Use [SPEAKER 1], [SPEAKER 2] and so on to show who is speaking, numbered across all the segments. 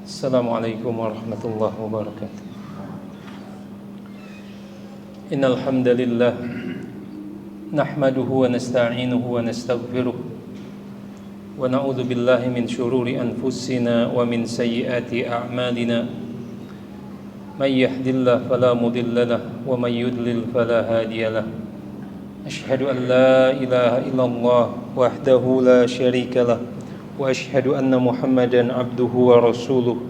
[SPEAKER 1] Assalamualaikum warahmatullahi wabarakatuh. Innal hamdalillah nahmaduhu wa nasta'inuhu wa nastaghfiruh wa na'udzu billahi min shururi anfusina wa min sayyiati a'malina. May yahdihillahu fala mudilla lahu wa may yudlil fala hadiya lahu. Asyhadu an la ilaha illallah wahdahu la syarika lahu wa asyhadu anna Muhammadan abduhu wa rasuluh.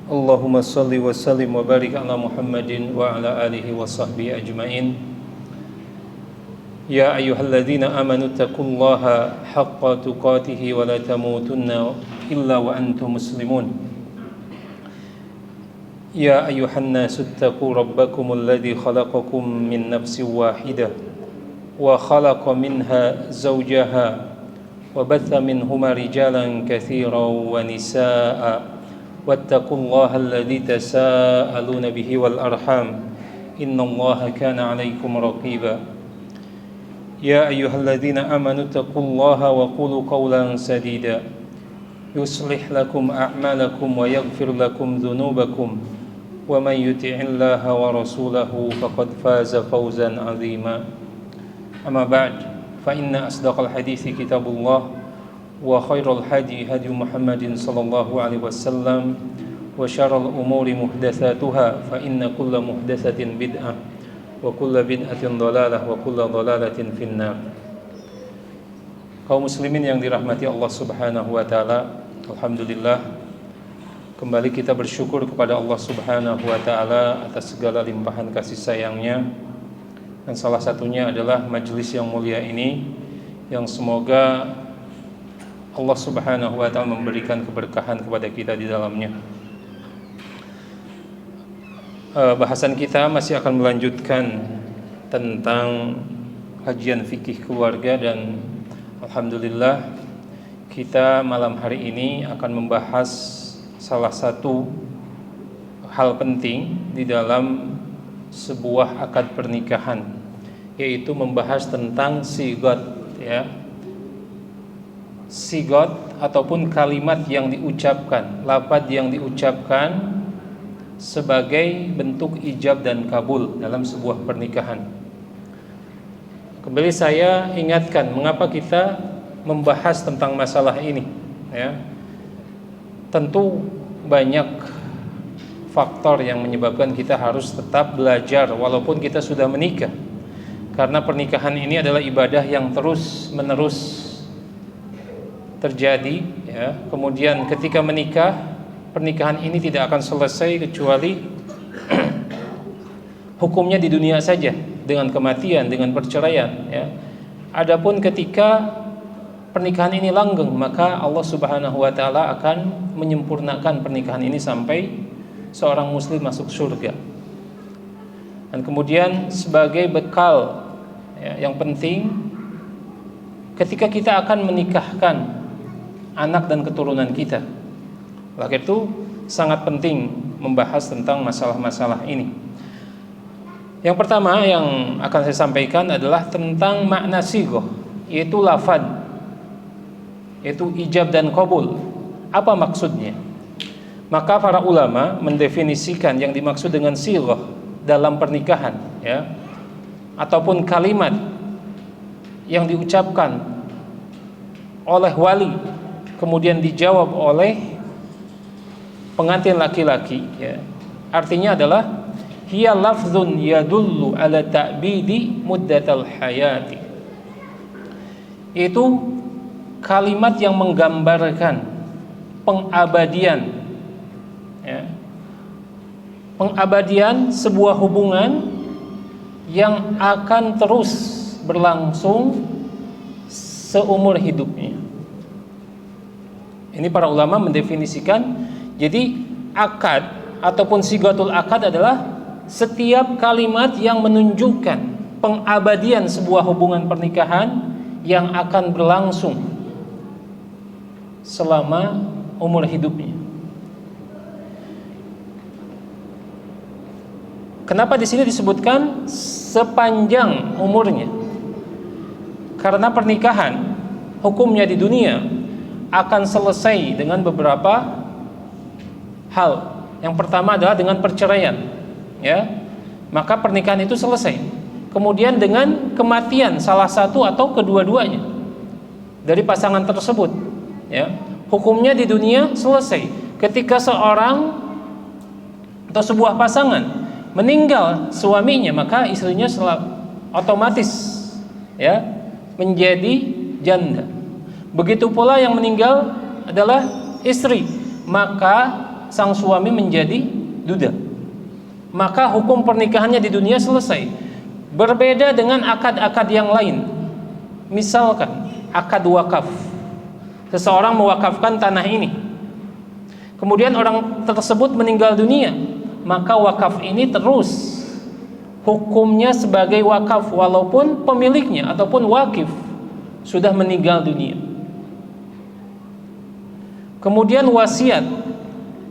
[SPEAKER 1] Allahumma salli wa sallim wa barik ala Muhammadin wa ala alihi wa sahbihi ajmain. Ya ayyuhalladzina amanu taqullaha haqqa tuqatih wa la tamutunna illa wa antum muslimun. Ya ayyuhan nasu taqu rabbakumul ladzi khalaqakum min nafsin wahidah wa khalaqa minha zawjaha wa batha minhuma rijalan katsiran wa nisaa'a wattaqullaha alladzi tasaaluna bihi wal arham innallaha kana 'alaikum raqiba. Ya ayyuhalladzina amanu taqullaha wa qulu qawlan sadida yuslih lakum a'malakum wa yaghfir lakum dhunubakum wa may yuti'illaha wa rasulahu faqad faza fawzan 'azima. Amma ba'd, fa inna asdaqal hadithi kitabullah wa khairal hadi hadi Muhammadin sallallahu alaihi wasallam wa syarrul umuri muhdatsatuha fa inna kulla muhdatsatin bid'ah wa kulla bid'atin dhalalah wa kulla dhalalatin finnar. Kaum muslimin yang dirahmati Allah Subhanahu wa taala, alhamdulillah kembali kita bersyukur kepada Allah Subhanahu wa taala atas segala limpahan kasih sayangnya. Dan salah satunya adalah majelis yang mulia ini, yang semoga Allah Subhanahu wa ta'ala memberikan keberkahan kepada kita di dalamnya. Bahasan kita masih akan melanjutkan tentang kajian fikih keluarga, dan alhamdulillah kita malam hari ini akan membahas salah satu hal penting di dalam sebuah akad pernikahan, yaitu membahas tentang sigot, ya. Sigot ataupun kalimat yang diucapkan, lafaz yang diucapkan sebagai bentuk ijab dan kabul dalam sebuah pernikahan. Kembali saya ingatkan mengapa kita membahas tentang masalah ini, ya. Tentu banyak faktor yang menyebabkan kita harus tetap belajar walaupun kita sudah menikah, karena pernikahan ini adalah ibadah yang terus menerus terjadi, ya. Kemudian ketika menikah, pernikahan ini tidak akan selesai kecuali hukumnya di dunia saja, dengan kematian, dengan perceraian, ya. Adapun ketika pernikahan ini langgeng, maka Allah Subhanahu wa taala akan menyempurnakan pernikahan ini sampai seorang muslim masuk surga. Dan kemudian sebagai bekal, ya, yang penting ketika kita akan menikahkan anak dan keturunan kita, maka itu sangat penting membahas tentang masalah-masalah ini. Yang pertama yang akan saya sampaikan adalah tentang makna sigoh, yaitu lafaz, yaitu ijab dan qabul. Apa maksudnya? Maka para ulama mendefinisikan yang dimaksud dengan sighah dalam pernikahan, ya, ataupun kalimat yang diucapkan oleh wali kemudian dijawab oleh pengantin laki-laki, ya. Artinya adalah hiya lafzun yadullu ala ta'bidi muddatal hayati. Itu kalimat yang menggambarkan pengabadian, ya, pengabadian sebuah hubungan yang akan terus berlangsung seumur hidupnya. Ini para ulama mendefinisikan, jadi akad ataupun sigatul akad adalah setiap kalimat yang menunjukkan pengabadian sebuah hubungan pernikahan yang akan berlangsung selama umur hidupnya. Kenapa di sini disebutkan sepanjang umurnya? Karena pernikahan hukumnya di dunia akan selesai dengan beberapa hal. Yang pertama adalah dengan perceraian, ya, maka pernikahan itu selesai. Kemudian dengan kematian salah satu atau kedua-duanya dari pasangan tersebut, ya, hukumnya di dunia selesai. Ketika seorang atau sebuah pasangan meninggal suaminya, maka istrinya otomatis, ya, menjadi janda. Begitu pula yang meninggal adalah istri, maka sang suami menjadi duda. Maka hukum pernikahannya di dunia selesai. Berbeda dengan akad-akad yang lain. Misalkan akad wakaf. Seseorang mewakafkan tanah ini, kemudian orang tersebut meninggal dunia, maka wakaf ini terus hukumnya sebagai wakaf walaupun pemiliknya ataupun wakif sudah meninggal dunia. Kemudian wasiat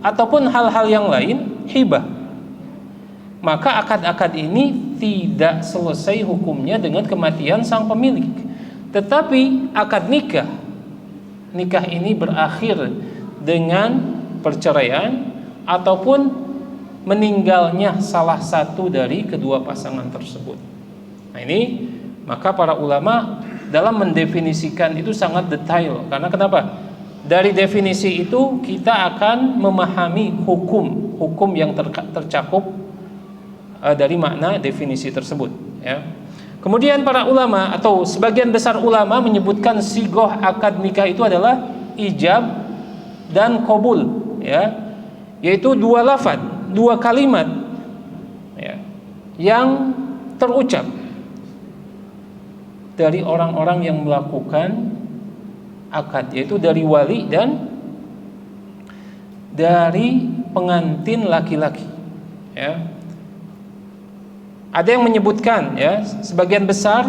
[SPEAKER 1] ataupun hal-hal yang lain, hibah, maka akad-akad ini tidak selesai hukumnya dengan kematian sang pemilik. Tetapi akad nikah ini berakhir dengan perceraian ataupun meninggalnya salah satu dari kedua pasangan tersebut. Nah ini, maka para ulama dalam mendefinisikan itu sangat detail. Karena kenapa? Dari definisi itu kita akan memahami hukum yang tercakup dari makna definisi tersebut, ya. Kemudian para ulama atau sebagian besar ulama menyebutkan sigoh akad nikah itu adalah ijab dan qabul, ya, yaitu dua lafaz, dua kalimat, ya, yang terucap dari orang-orang yang melakukan akad, yaitu dari wali dan dari pengantin laki-laki, ya. Ada yang menyebutkan, ya, sebagian besar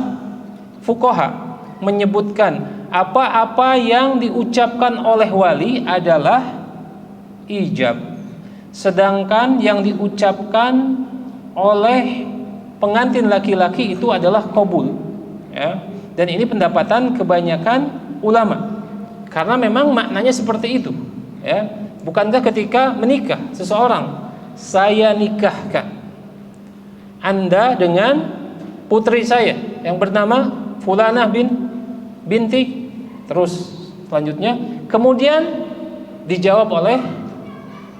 [SPEAKER 1] fuqaha menyebutkan apa-apa yang diucapkan oleh wali adalah ijab, sedangkan yang diucapkan oleh pengantin laki-laki itu adalah qabul, ya. Dan ini pendapatan kebanyakan ulama, karena memang maknanya seperti itu, ya. Bukankah ketika menikah seseorang, saya nikahkan Anda dengan putri saya yang bernama Fulanah binti, terus selanjutnya kemudian dijawab oleh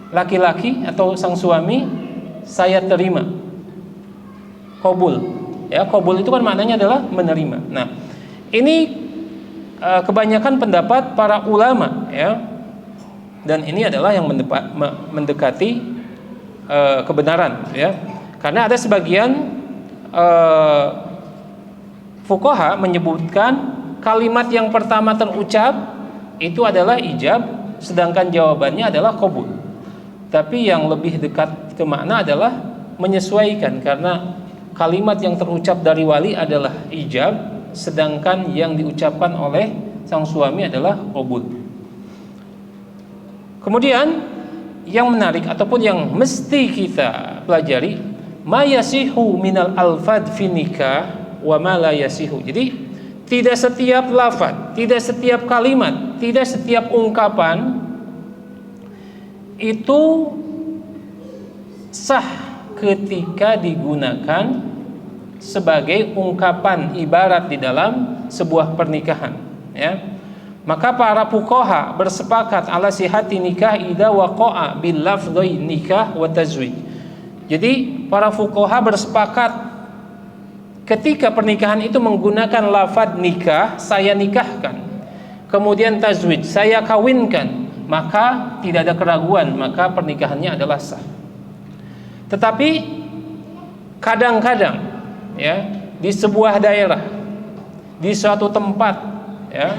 [SPEAKER 1] laki-laki atau sang suami, saya terima, qabul, ya. Qabul itu kan maknanya adalah menerima. Nah, ini kebanyakan pendapat para ulama, ya, dan ini adalah yang mendekati kebenaran, ya. Karena ada sebagian fuqaha menyebutkan kalimat yang pertama terucap itu adalah ijab, sedangkan jawabannya adalah qabul. Tapi yang lebih dekat ke makna adalah menyesuaikan, karena kalimat yang terucap dari wali adalah ijab, sedangkan yang diucapkan oleh sang suami adalah qabul. Kemudian yang menarik ataupun yang mesti kita pelajari, ma yasihu minal alfad fi nikah wa ma la yasihu. Jadi tidak setiap lafaz, tidak setiap kalimat, tidak setiap ungkapan itu sah ketika digunakan sebagai ungkapan ibarat di dalam sebuah pernikahan, ya. Maka para fuqaha bersepakat ala sihati nikah idza waqa'a bil lafdhi nikah wa tazwij. Jadi para fuqaha bersepakat ketika pernikahan itu menggunakan lafaz nikah, saya nikahkan, kemudian tazwij, saya kawinkan, maka tidak ada keraguan, maka pernikahannya adalah sah. Tetapi kadang-kadang, ya, di sebuah daerah, di suatu tempat, ya,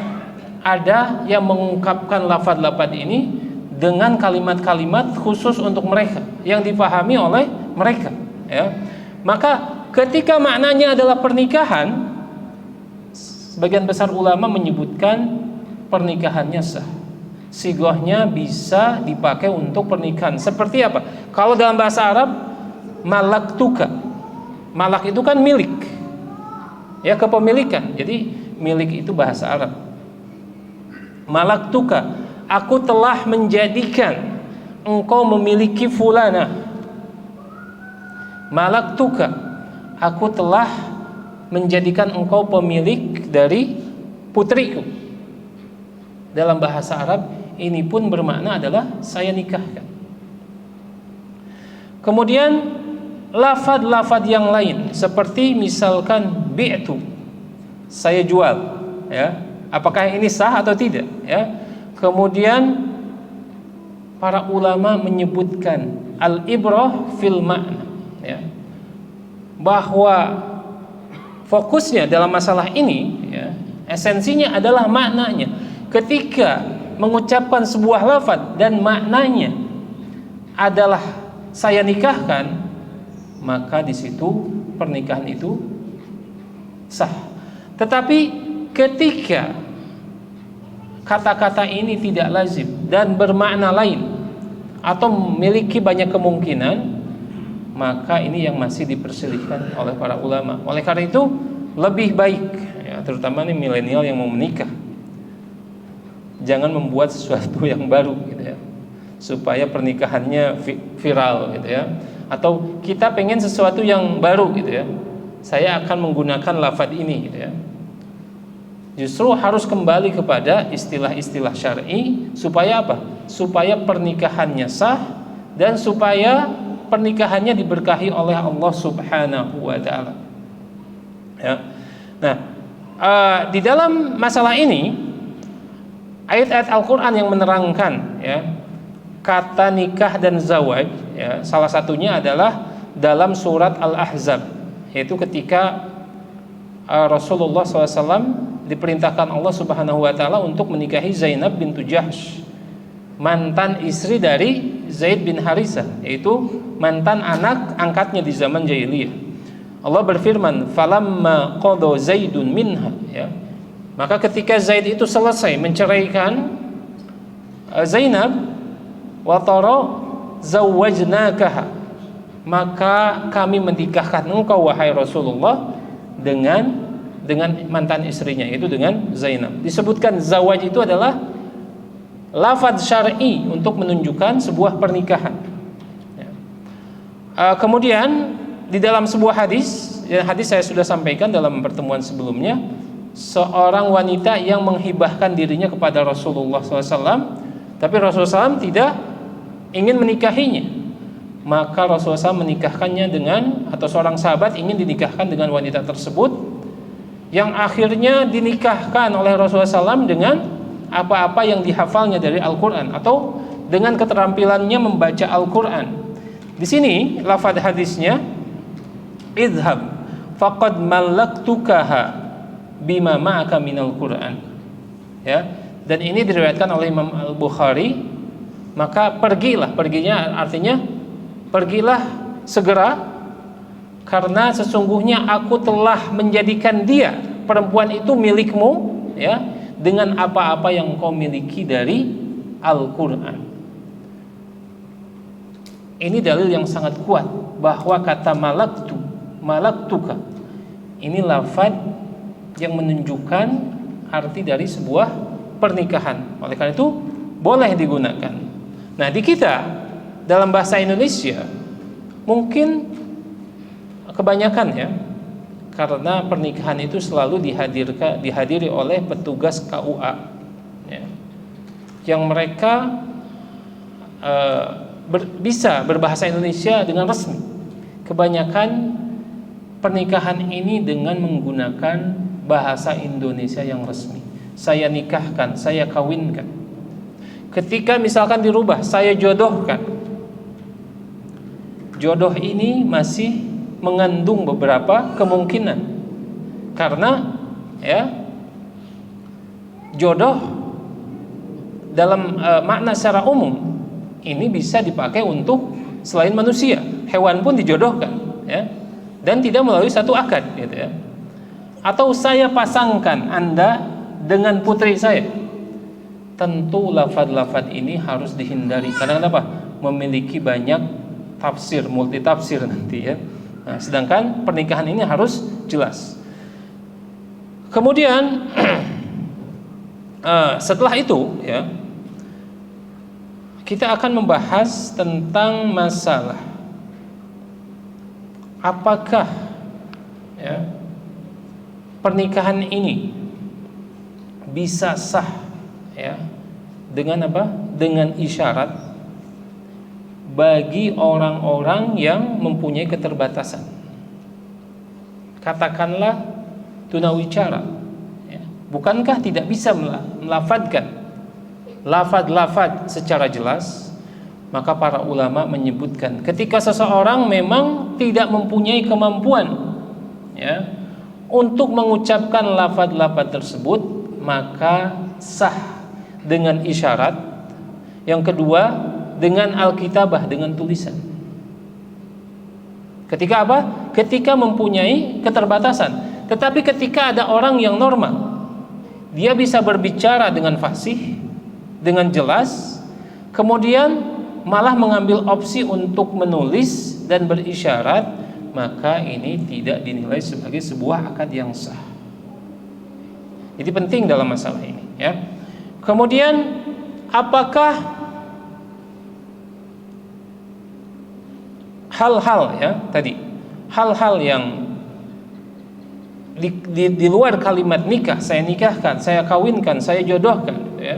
[SPEAKER 1] ada yang mengungkapkan lafaz-lafaz ini dengan kalimat-kalimat khusus untuk mereka yang dipahami oleh mereka, ya. Maka ketika maknanya adalah pernikahan, sebagian besar ulama menyebutkan pernikahannya sah. Sigohnya bisa dipakai untuk pernikahan. Seperti apa? Kalau dalam bahasa Arab, malak tuka. Malak itu kan milik, ya, kepemilikan. Jadi milik itu bahasa Arab. Malak tuka, aku telah menjadikan, engkau memiliki fulana, malaktuka, aku telah menjadikan engkau pemilik dari putriku. Dalam bahasa Arab ini pun bermakna adalah saya nikahkan. Kemudian lafaz-lafaz yang lain seperti misalkan bi'tu, saya jual, ya. Apakah ini sah atau tidak, ya? Kemudian para ulama menyebutkan al-ibrah fil ma'na, ya, bahwa fokusnya dalam masalah ini, ya, esensinya adalah maknanya. Ketika mengucapkan sebuah lafaz dan maknanya adalah saya nikahkan, maka di situ pernikahan itu sah. Tetapi ketika kata-kata ini tidak lazim dan bermakna lain atau memiliki banyak kemungkinan, maka ini yang masih diperselisihkan oleh para ulama. Oleh karena itu lebih baik, ya, terutama nih milenial yang mau menikah, jangan membuat sesuatu yang baru, gitu ya, supaya pernikahannya viral, gitu ya. Atau kita pengen sesuatu yang baru, gitu ya, saya akan menggunakan lafaz ini, gitu ya. Justru harus kembali kepada istilah-istilah syar'i supaya apa? Supaya pernikahannya sah dan supaya pernikahannya diberkahi oleh Allah Subhanahu wa taala. Ya. Nah, di dalam masalah ini ayat-ayat Al-Qur'an yang menerangkan, ya, kata nikah dan zawaj, ya, salah satunya adalah dalam surat Al-Ahzab, yaitu ketika Rasulullah SAW diperintahkan Allah Subhanahu wa taala untuk menikahi Zainab bintu Jahsh, mantan istri dari Zaid bin Harisah, yaitu mantan anak angkatnya di zaman jahiliyah. Allah berfirman, "Falamma qada Zaidun minha", ya. Maka ketika Zaid itu selesai menceraikan Zainab, wa tara zawwajnakaha, maka kami menikahkan engkau wahai Rasulullah dengan mantan istrinya, yaitu dengan Zainab. Disebutkan zawaj itu adalah lafaz syar'i untuk menunjukkan sebuah pernikahan, ya. Kemudian di dalam sebuah hadis, ya, hadis saya sudah sampaikan dalam pertemuan sebelumnya, seorang wanita yang menghibahkan dirinya kepada Rasulullah SAW, tapi Rasulullah SAW tidak ingin menikahinya, maka Rasulullah SAW menikahkannya dengan, atau seorang sahabat ingin dinikahkan dengan wanita tersebut, yang akhirnya dinikahkan oleh Rasulullah SAW dengan apa-apa yang dihafalnya dari Al-Quran atau dengan keterampilannya membaca Al-Quran. Di sini lafaz hadisnya, idhab faqad malaktukaha bima ma'aka minal Quran, ya. Dan ini diriwayatkan oleh Imam Al-Bukhari. Maka pergilah, perginya artinya pergilah segera, karena sesungguhnya aku telah menjadikan dia, perempuan itu, milikmu, ya, dengan apa-apa yang kau miliki dari Al-Quran. Ini dalil yang sangat kuat bahwa kata malaktuka ini lafaz yang menunjukkan arti dari sebuah pernikahan. Oleh karena itu boleh digunakan. Nah, di kita dalam bahasa Indonesia mungkin kebanyakan, ya, karena pernikahan itu selalu dihadiri oleh petugas KUA, ya, yang mereka bisa berbahasa Indonesia dengan resmi. Kebanyakan pernikahan ini dengan menggunakan bahasa Indonesia yang resmi. Saya nikahkan, saya kawinkan. Ketika misalkan dirubah, saya jodohkan, jodoh ini masih mengandung beberapa kemungkinan, karena, ya, jodoh dalam makna secara umum ini bisa dipakai untuk selain manusia, hewan pun dijodohkan, ya, dan tidak melalui satu akad, gitu, ya. Atau saya pasangkan Anda dengan putri saya, tentu lafaz-lafaz ini harus dihindari, karena kenapa? Memiliki banyak tafsir, multi tafsir nanti, ya. Nah, sedangkan pernikahan ini harus jelas. Kemudian setelah itu, ya, kita akan membahas tentang masalah apakah ya, pernikahan ini bisa sah ya, dengan apa? Dengan isyarat bagi orang-orang yang mempunyai keterbatasan. Katakanlah tunawicara, ya. Bukankah tidak bisa melafadzkan lafaz-lafaz secara jelas? Maka para ulama menyebutkan ketika seseorang memang tidak mempunyai kemampuan ya, untuk mengucapkan lafaz-lafaz tersebut, maka sah dengan isyarat. Yang kedua, dengan alkitabah, dengan tulisan. Ketika apa? Ketika mempunyai keterbatasan. Tetapi ketika ada orang yang normal, dia bisa berbicara dengan fasih, dengan jelas, kemudian malah mengambil opsi untuk menulis dan berisyarat, maka ini tidak dinilai sebagai sebuah akad yang sah. Jadi penting dalam masalah ini ya. Kemudian apakah hal-hal ya tadi, hal-hal yang di luar kalimat nikah, saya nikahkan, saya kawinkan, saya jodohkan gitu ya.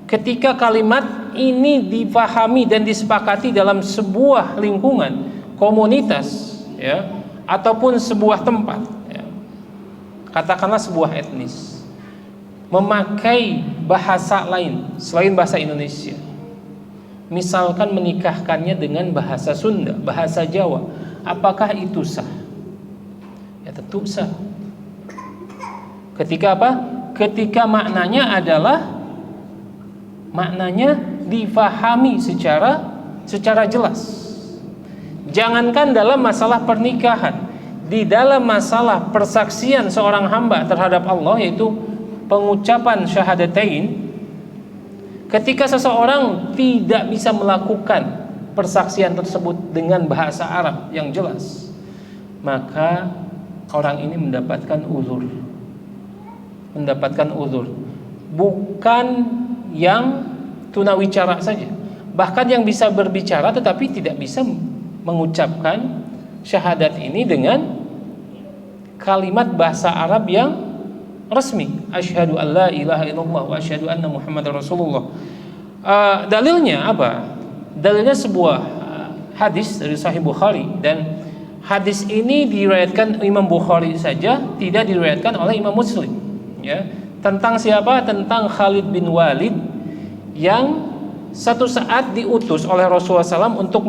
[SPEAKER 1] Ketika kalimat ini dipahami dan disepakati dalam sebuah lingkungan, komunitas ya, ataupun sebuah tempat ya, katakanlah sebuah etnis memakai bahasa lain selain bahasa Indonesia, misalkan menikahkannya dengan bahasa Sunda, bahasa Jawa, apakah itu sah? Ya tentu sah. Ketika apa? Ketika maknanya difahami secara jelas. Jangankan dalam masalah pernikahan, di dalam masalah persaksian seorang hamba terhadap Allah, yaitu pengucapan syahadatain, ketika seseorang tidak bisa melakukan persaksian tersebut dengan bahasa Arab yang jelas, maka orang ini mendapatkan uzur, bukan yang tunawicara saja, bahkan yang bisa berbicara tetapi tidak bisa mengucapkan syahadat ini dengan kalimat bahasa Arab yang resmi, asyhadu an la ilaha illallah wa asyhadu anna muhammadar rasulullah. Dalilnya apa? Dalilnya sebuah hadis dari Sahih Bukhari, dan hadis ini diriwayatkan Imam Bukhari saja, tidak diriwayatkan oleh Imam Muslim ya. Tentang siapa? Tentang Khalid bin Walid yang satu saat diutus oleh Rasulullah SAW untuk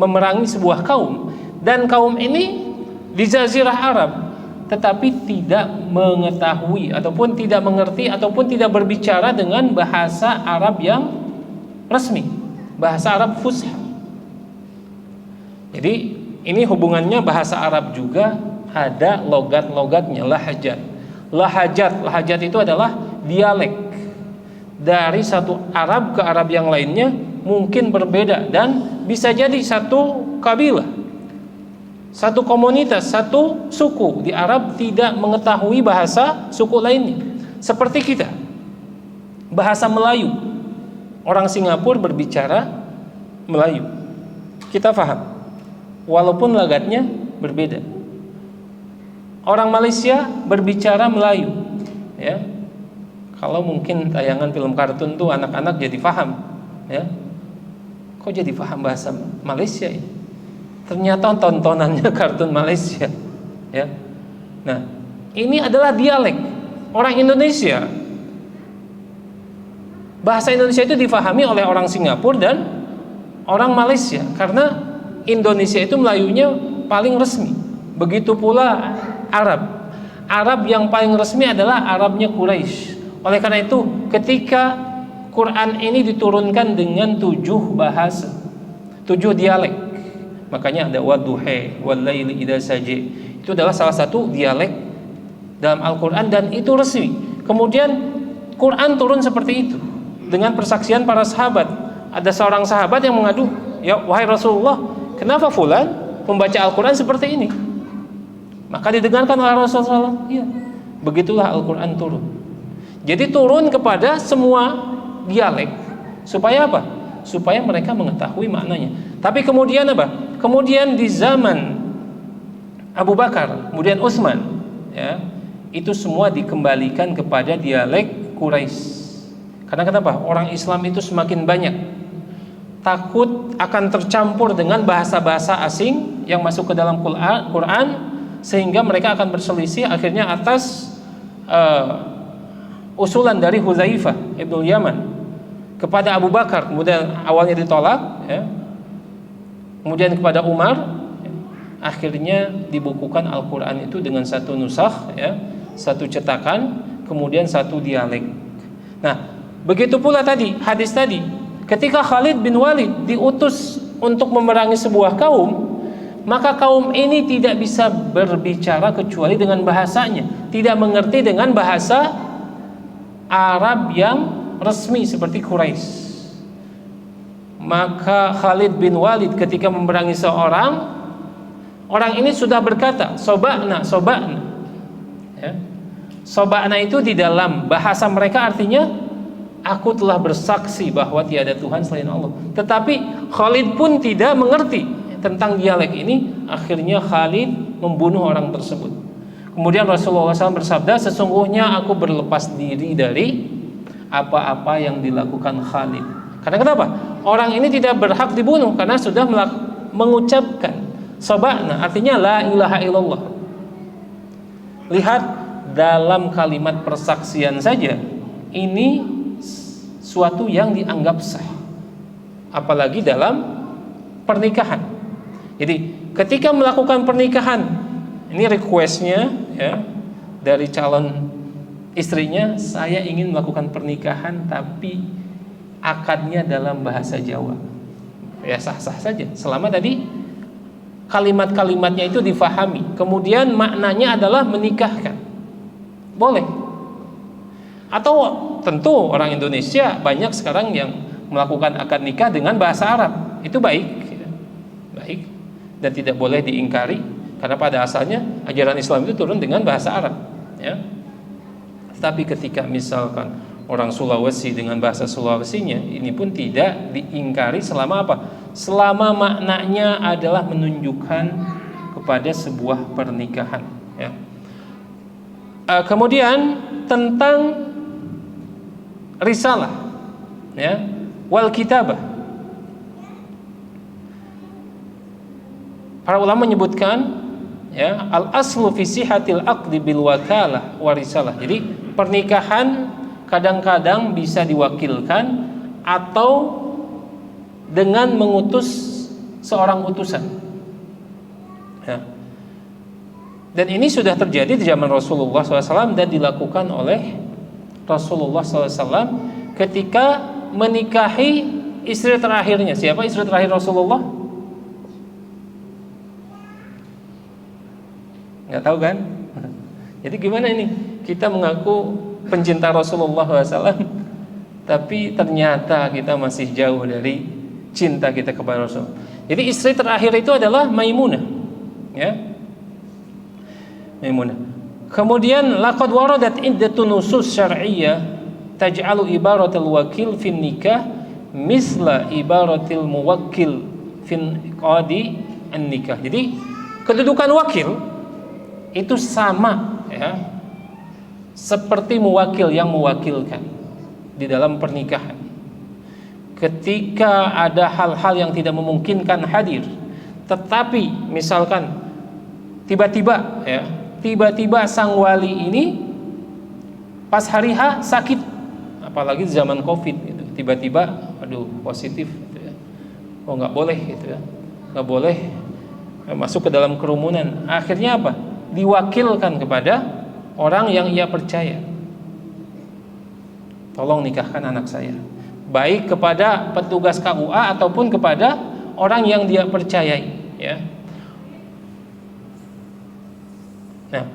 [SPEAKER 1] memerangi sebuah kaum, dan kaum ini di Jazirah Arab, tetapi tidak mengetahui ataupun tidak mengerti ataupun tidak berbicara dengan bahasa Arab yang resmi, bahasa Arab fusha. Jadi ini hubungannya bahasa Arab juga ada logat-logatnya, lahajat itu adalah dialek dari satu Arab ke Arab yang lainnya, mungkin berbeda, dan bisa jadi satu kabilah, satu komunitas, satu suku di Arab tidak mengetahui bahasa suku lainnya. Seperti kita, bahasa Melayu, orang Singapura berbicara Melayu, kita paham walaupun logatnya berbeda. Orang Malaysia berbicara Melayu ya. Kalau mungkin tayangan film kartun tuh anak-anak jadi paham ya. Kok jadi paham bahasa Malaysia ya? Ternyata tontonannya kartun Malaysia ya. Nah, ini adalah dialek orang Indonesia. Bahasa Indonesia itu difahami oleh orang Singapura dan orang Malaysia, karena Indonesia itu Melayunya paling resmi. Begitu pula Arab yang paling resmi adalah Arabnya Quraisy. Oleh karena itu, ketika Quran ini diturunkan dengan 7 bahasa, 7 dialek, makanya ada wadduha wallaili idza saja, itu adalah salah satu dialek dalam Al-Quran dan itu resmi. Kemudian Quran turun seperti itu dengan persaksian para sahabat. Ada seorang sahabat yang mengadu, ya wahai Rasulullah, kenapa fulan membaca Al-Quran seperti ini? Maka didengarkan oleh Rasulullah SAW. Ya, begitulah Al-Quran turun. Jadi turun kepada semua dialek, supaya apa? supaya mereka mengetahui maknanya. Tapi kemudian apa? Kemudian di zaman Abu Bakar, kemudian Utsman, ya, itu semua dikembalikan kepada dialek Quraisy. Karena kenapa? Orang Islam itu semakin banyak, takut akan tercampur dengan bahasa-bahasa asing yang masuk ke dalam Quran, sehingga mereka akan berselisih akhirnya atas usulan dari Hudzaifah ibnu Yaman kepada Abu Bakar, kemudian awalnya ditolak, ya. Kemudian kepada Umar, ya. Akhirnya dibukukan Al-Quran itu dengan satu nusakh, ya, satu cetakan, kemudian satu dialek. Nah, begitu pula tadi hadis tadi, ketika Khalid bin Walid diutus untuk memerangi sebuah kaum, maka kaum ini tidak bisa berbicara kecuali dengan bahasanya, tidak mengerti dengan bahasa Arab yang resmi seperti Quraisy. Maka Khalid bin Walid ketika memerangi seorang, orang ini sudah berkata soba'na, soba'na, ya. Soba'na itu di dalam bahasa mereka artinya aku telah bersaksi bahwa tiada Tuhan selain Allah. Tetapi Khalid pun tidak mengerti tentang dialek ini. Akhirnya Khalid membunuh orang tersebut. Kemudian Rasulullah SAW bersabda, sesungguhnya aku berlepas diri dari apa-apa yang dilakukan Khalid. Karena kenapa? Orang ini tidak berhak dibunuh karena sudah mengucapkan soba'na, artinya la ilaha illallah. Lihat, dalam kalimat persaksian saja ini suatu yang dianggap sah, apalagi dalam pernikahan. Jadi ketika melakukan pernikahan, ini requestnya, ya, dari calon istrinya, saya ingin melakukan pernikahan tapi akadnya dalam bahasa Jawa. Ya sah-sah saja selama tadi kalimat-kalimatnya itu difahami, kemudian maknanya adalah menikahkan, boleh. Atau tentu orang Indonesia banyak sekarang yang melakukan akad nikah dengan bahasa Arab, itu baik, ya. Baik dan tidak boleh diingkari karena pada asalnya ajaran Islam itu turun dengan bahasa Arab, ya. Tapi ketika misalkan orang Sulawesi dengan bahasa Sulawesinya, ini pun tidak diingkari selama apa? Selama maknanya adalah menunjukkan kepada sebuah pernikahan, ya. Kemudian tentang risalah, ya, wal kitabah. Para ulama menyebutkan, ya, al aslu fi sihhatil aqdi bil wakalah wa risalah. Jadi pernikahan kadang-kadang bisa diwakilkan atau dengan mengutus seorang utusan, ya. Dan ini sudah terjadi di zaman Rasulullah SAW dan dilakukan oleh Rasulullah SAW ketika menikahi istri terakhirnya. Siapa istri terakhir Rasulullah? Nggak tahu kan? Jadi gimana ini? Kita mengaku pencinta Rasulullah SAW, tapi ternyata kita masih jauh dari cinta kita kepada Rasul. Jadi istri terakhir itu adalah Maimunah, ya, Maimunah. Kemudian laqad waradat iddatun nusus syar'iyyah taj'alu ibaratul wakil fin nikah misla ibaratil muwakkil fin qadi an-nikah. Jadi kedudukan wakil itu sama, ya, seperti muwakil yang mewakilkan di dalam pernikahan. Ketika ada hal-hal yang tidak memungkinkan hadir, tetapi misalkan tiba-tiba, ya, tiba-tiba sang wali ini pas hari H sakit, apalagi zaman Covid gitu. Tiba-tiba aduh positif gitu, ya. Oh nggak boleh gitu, ya. Nggak boleh masuk ke dalam kerumunan. Akhirnya apa? Diwakilkan kepada orang yang ia percaya. Tolong nikahkan anak saya. Baik kepada petugas KUA ataupun kepada orang yang dia percayai, ya. Nah,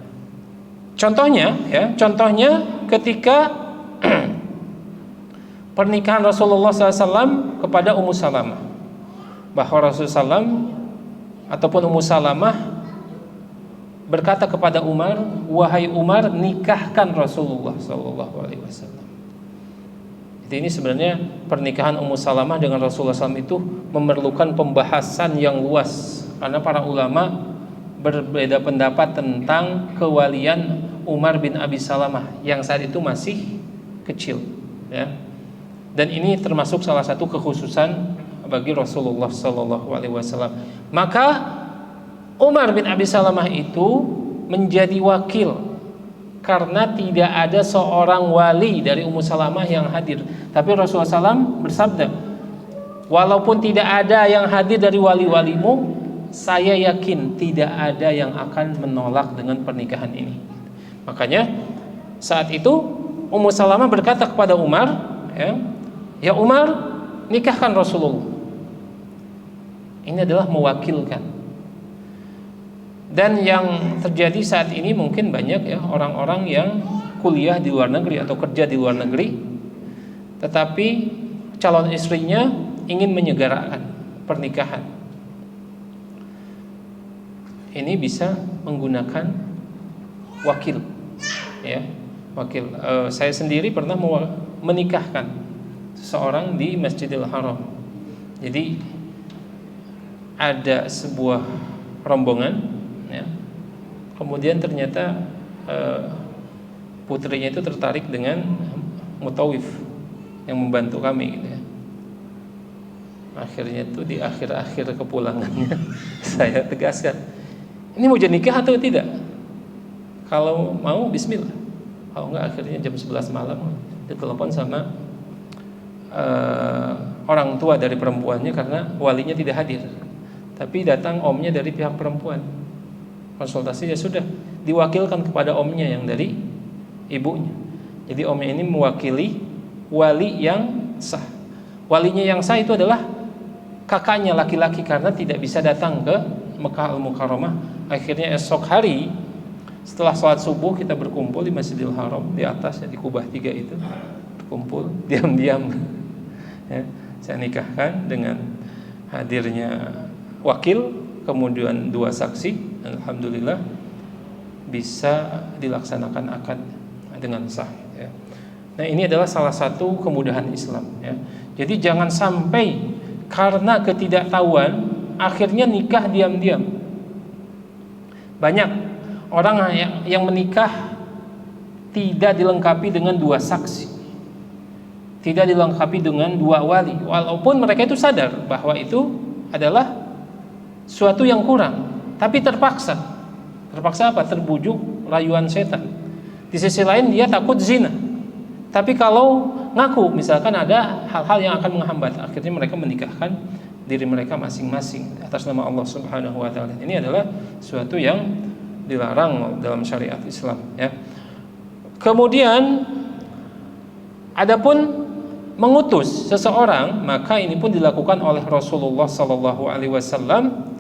[SPEAKER 1] contohnya, ya, contohnya ketika pernikahan Rasulullah SAW kepada Ummu Salamah, bahwa Rasulullah SAW ataupun Ummu Salamah berkata kepada Umar, wahai Umar, nikahkan Rasulullah SAW. Jadi Jadi ini sebenarnya pernikahan Ummu Salamah dengan Rasulullah SAW itu memerlukan pembahasan yang luas, karena para ulama berbeda pendapat tentang kewalian Umar bin Abi Salamah yang saat itu masih kecil, ya. Dan ini termasuk salah satu kekhususan bagi Rasulullah SAW. Maka Umar bin Abi Salamah itu menjadi wakil, karena tidak ada seorang wali dari Ummu Salamah yang hadir. Tapi Rasulullah SAW bersabda, walaupun tidak ada yang hadir dari wali-walimu, saya yakin tidak ada yang akan menolak dengan pernikahan ini. Makanya saat itu Ummu Salamah berkata kepada Umar, ya Umar, nikahkan Rasulullah. Ini adalah mewakilkan. Dan yang terjadi saat ini mungkin banyak ya orang-orang yang kuliah di luar negeri atau kerja di luar negeri, tetapi calon istrinya ingin menyegerakan pernikahan. Ini bisa menggunakan wakil, ya, wakil. Saya sendiri pernah menikahkan seseorang di Masjidil Haram. Jadi ada sebuah rombongan, ya. Kemudian ternyata putrinya itu tertarik dengan mutawif yang membantu kami, gitu ya. Akhirnya itu di akhir-akhir kepulangannya saya tegaskan, ini mau jadi nikah atau tidak? Kalau mau bismillah, kalau enggak akhirnya jam 11 malam ditelepon sama orang tua dari perempuannya karena walinya tidak hadir, tapi datang omnya dari pihak perempuan. Konsultasi ya sudah diwakilkan kepada omnya yang dari ibunya. Jadi omnya ini mewakili wali yang sah. Walinya yang sah itu adalah kakaknya laki-laki, karena tidak bisa datang ke Mekah Al-Mukarramah. Akhirnya esok hari setelah sholat subuh kita berkumpul di Masjidil Haram, di atas ya, di Kubah 3 itu berkumpul diam-diam. Ya, saya nikahkan dengan hadirnya wakil, kemudian 2 saksi. Alhamdulillah bisa dilaksanakan akad dengan sah, ya. Nah, ini adalah salah satu kemudahan Islam, ya. Jadi jangan sampai karena ketidaktahuan akhirnya nikah diam-diam. Banyak orang yang menikah tidak dilengkapi dengan 2 saksi, tidak dilengkapi dengan 2 wali, walaupun mereka itu sadar bahwa itu adalah suatu yang kurang, tapi terpaksa apa? Terbujuk rayuan setan. Di sisi lain dia takut zina, tapi kalau ngaku misalkan ada hal-hal yang akan menghambat, akhirnya mereka menikahkan diri mereka masing-masing atas nama Allah Subhanahu wa taala. Ini adalah suatu yang dilarang dalam syariat Islam, ya. Kemudian adapun mengutus seseorang, maka ini pun dilakukan oleh Rasulullah sallallahu alaihi wasallam,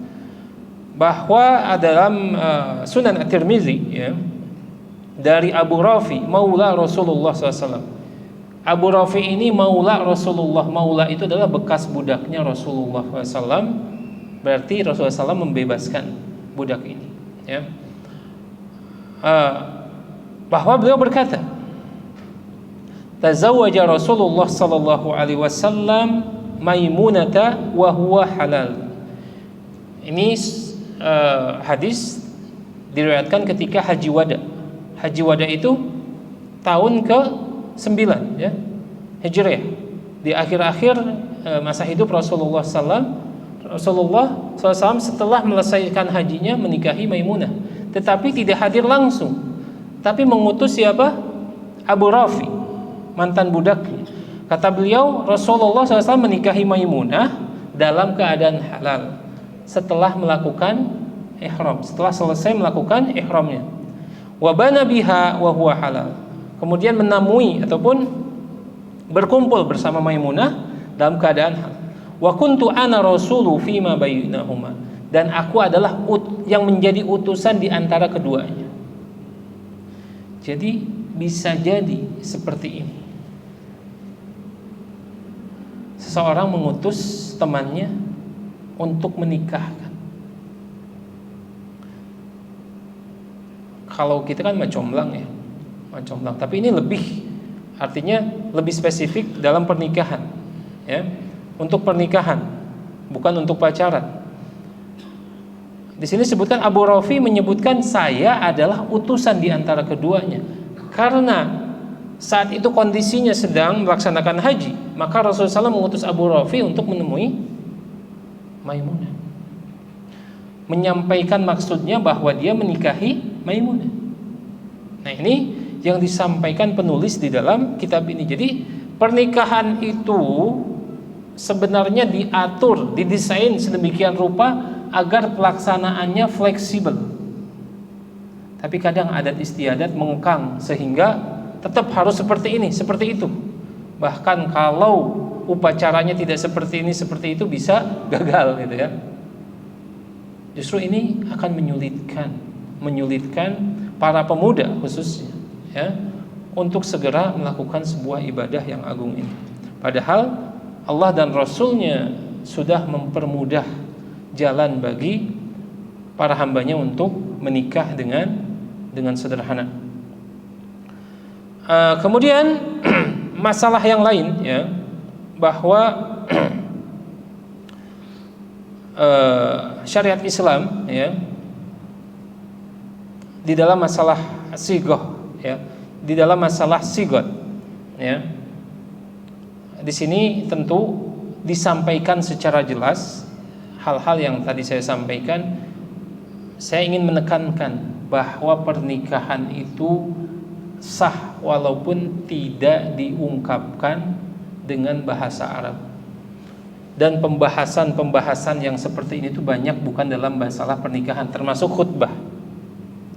[SPEAKER 1] bahwa dalam Sunan At-Tirmizi, ya, dari Abu Rafi maula Rasulullah SAW. Abu Rafi ini maula Rasulullah. Maula itu adalah bekas budaknya Rasulullah SAW. Berarti Rasulullah SAW membebaskan budak ini, ya. Bahwa beliau berkata, tazawwaja Rasulullah sallallahu alaihi wasallam Maimunata wa huwa halal. Ini hadis diriwayatkan ketika Haji Wada. Haji Wada itu tahun ke-9, ya, Hijriah. Di akhir-akhir masa hidup Rasulullah SAW, Rasulullah SAW setelah melesaikan hajinya menikahi Maimunah, tetapi tidak hadir langsung, tapi mengutus siapa? Abu Rafi, mantan budaknya. Kata beliau, Rasulullah SAW menikahi Maimunah dalam keadaan halal setelah melakukan ihram, setelah selesai melakukan ihramnya. Wa bana biha wa huwa halal. Kemudian menamui ataupun berkumpul bersama Maimunah dalam keadaan halal. Wa kuntu ana rasulu fima bainahuma. Dan aku adalah yang menjadi utusan di antara keduanya. Jadi bisa jadi seperti ini. Seseorang mengutus temannya untuk menikahkan. Kalau kita kan macomblang, ya, macomblang. Tapi ini lebih artinya lebih spesifik dalam pernikahan, ya, untuk pernikahan, bukan untuk pacaran. Di sini sebutkan Abu Rafi menyebutkan saya adalah utusan di antara keduanya, karena saat itu kondisinya sedang melaksanakan haji, maka Rasulullah SAW mengutus Abu Rafi untuk menemui Maimunah, menyampaikan maksudnya bahwa dia menikahi Maimunah. Nah, ini yang disampaikan penulis di dalam kitab ini. Jadi pernikahan itu sebenarnya diatur, didesain sedemikian rupa agar pelaksanaannya fleksibel. Tapi kadang adat istiadat mengekang sehingga tetap harus seperti ini, seperti itu. Bahkan kalau upacaranya tidak seperti ini, seperti itu, bisa gagal gitu ya. Justru ini akan menyulitkan para pemuda khususnya, ya, untuk segera melakukan sebuah ibadah yang agung ini. Padahal Allah dan Rasulnya sudah mempermudah jalan bagi para hambanya untuk menikah dengan sederhana. Kemudian masalah yang lain, ya, bahwa syariat Islam, ya, di dalam masalah sigoh, ya, di dalam masalah sigot, ya, di sini tentu disampaikan secara jelas hal-hal yang tadi saya sampaikan. Saya ingin menekankan bahwa pernikahan itu sah walaupun tidak diungkapkan dengan bahasa Arab. Dan pembahasan yang seperti ini itu banyak bukan dalam masalah pernikahan, termasuk khutbah,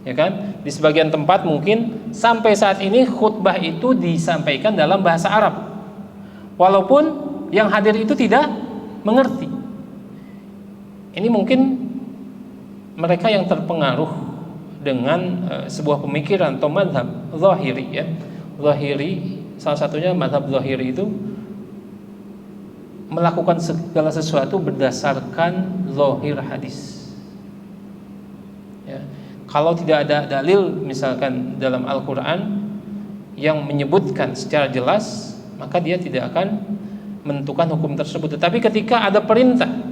[SPEAKER 1] ya kan? Di sebagian tempat mungkin sampai saat ini khutbah itu disampaikan dalam bahasa Arab, walaupun yang hadir itu tidak mengerti. Ini mungkin mereka yang terpengaruh dengan sebuah pemikiran atau madhab zahiri, ya. Zahiri, salah satunya madhab zahiri itu melakukan segala sesuatu berdasarkan zahir hadis, ya. Kalau tidak ada dalil misalkan dalam Al-Quran yang menyebutkan secara jelas, maka dia tidak akan menentukan hukum tersebut. Tetapi ketika ada perintah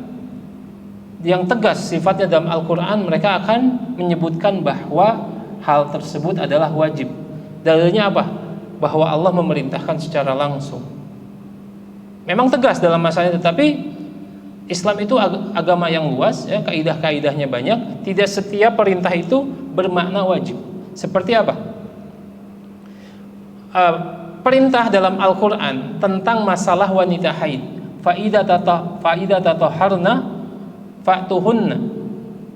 [SPEAKER 1] yang tegas sifatnya dalam Al-Quran, mereka akan menyebutkan bahwa hal tersebut adalah wajib. Dalilnya apa? Bahwa Allah memerintahkan secara langsung. Memang tegas dalam masalahnya, tetapi Islam itu agama yang luas, ya, kaidah-kaidahnya banyak. Tidak setiap perintah itu bermakna wajib. Seperti apa? Perintah dalam Al-Quran tentang masalah wanita haid, Fa'idha tatahharna fa'tuhunna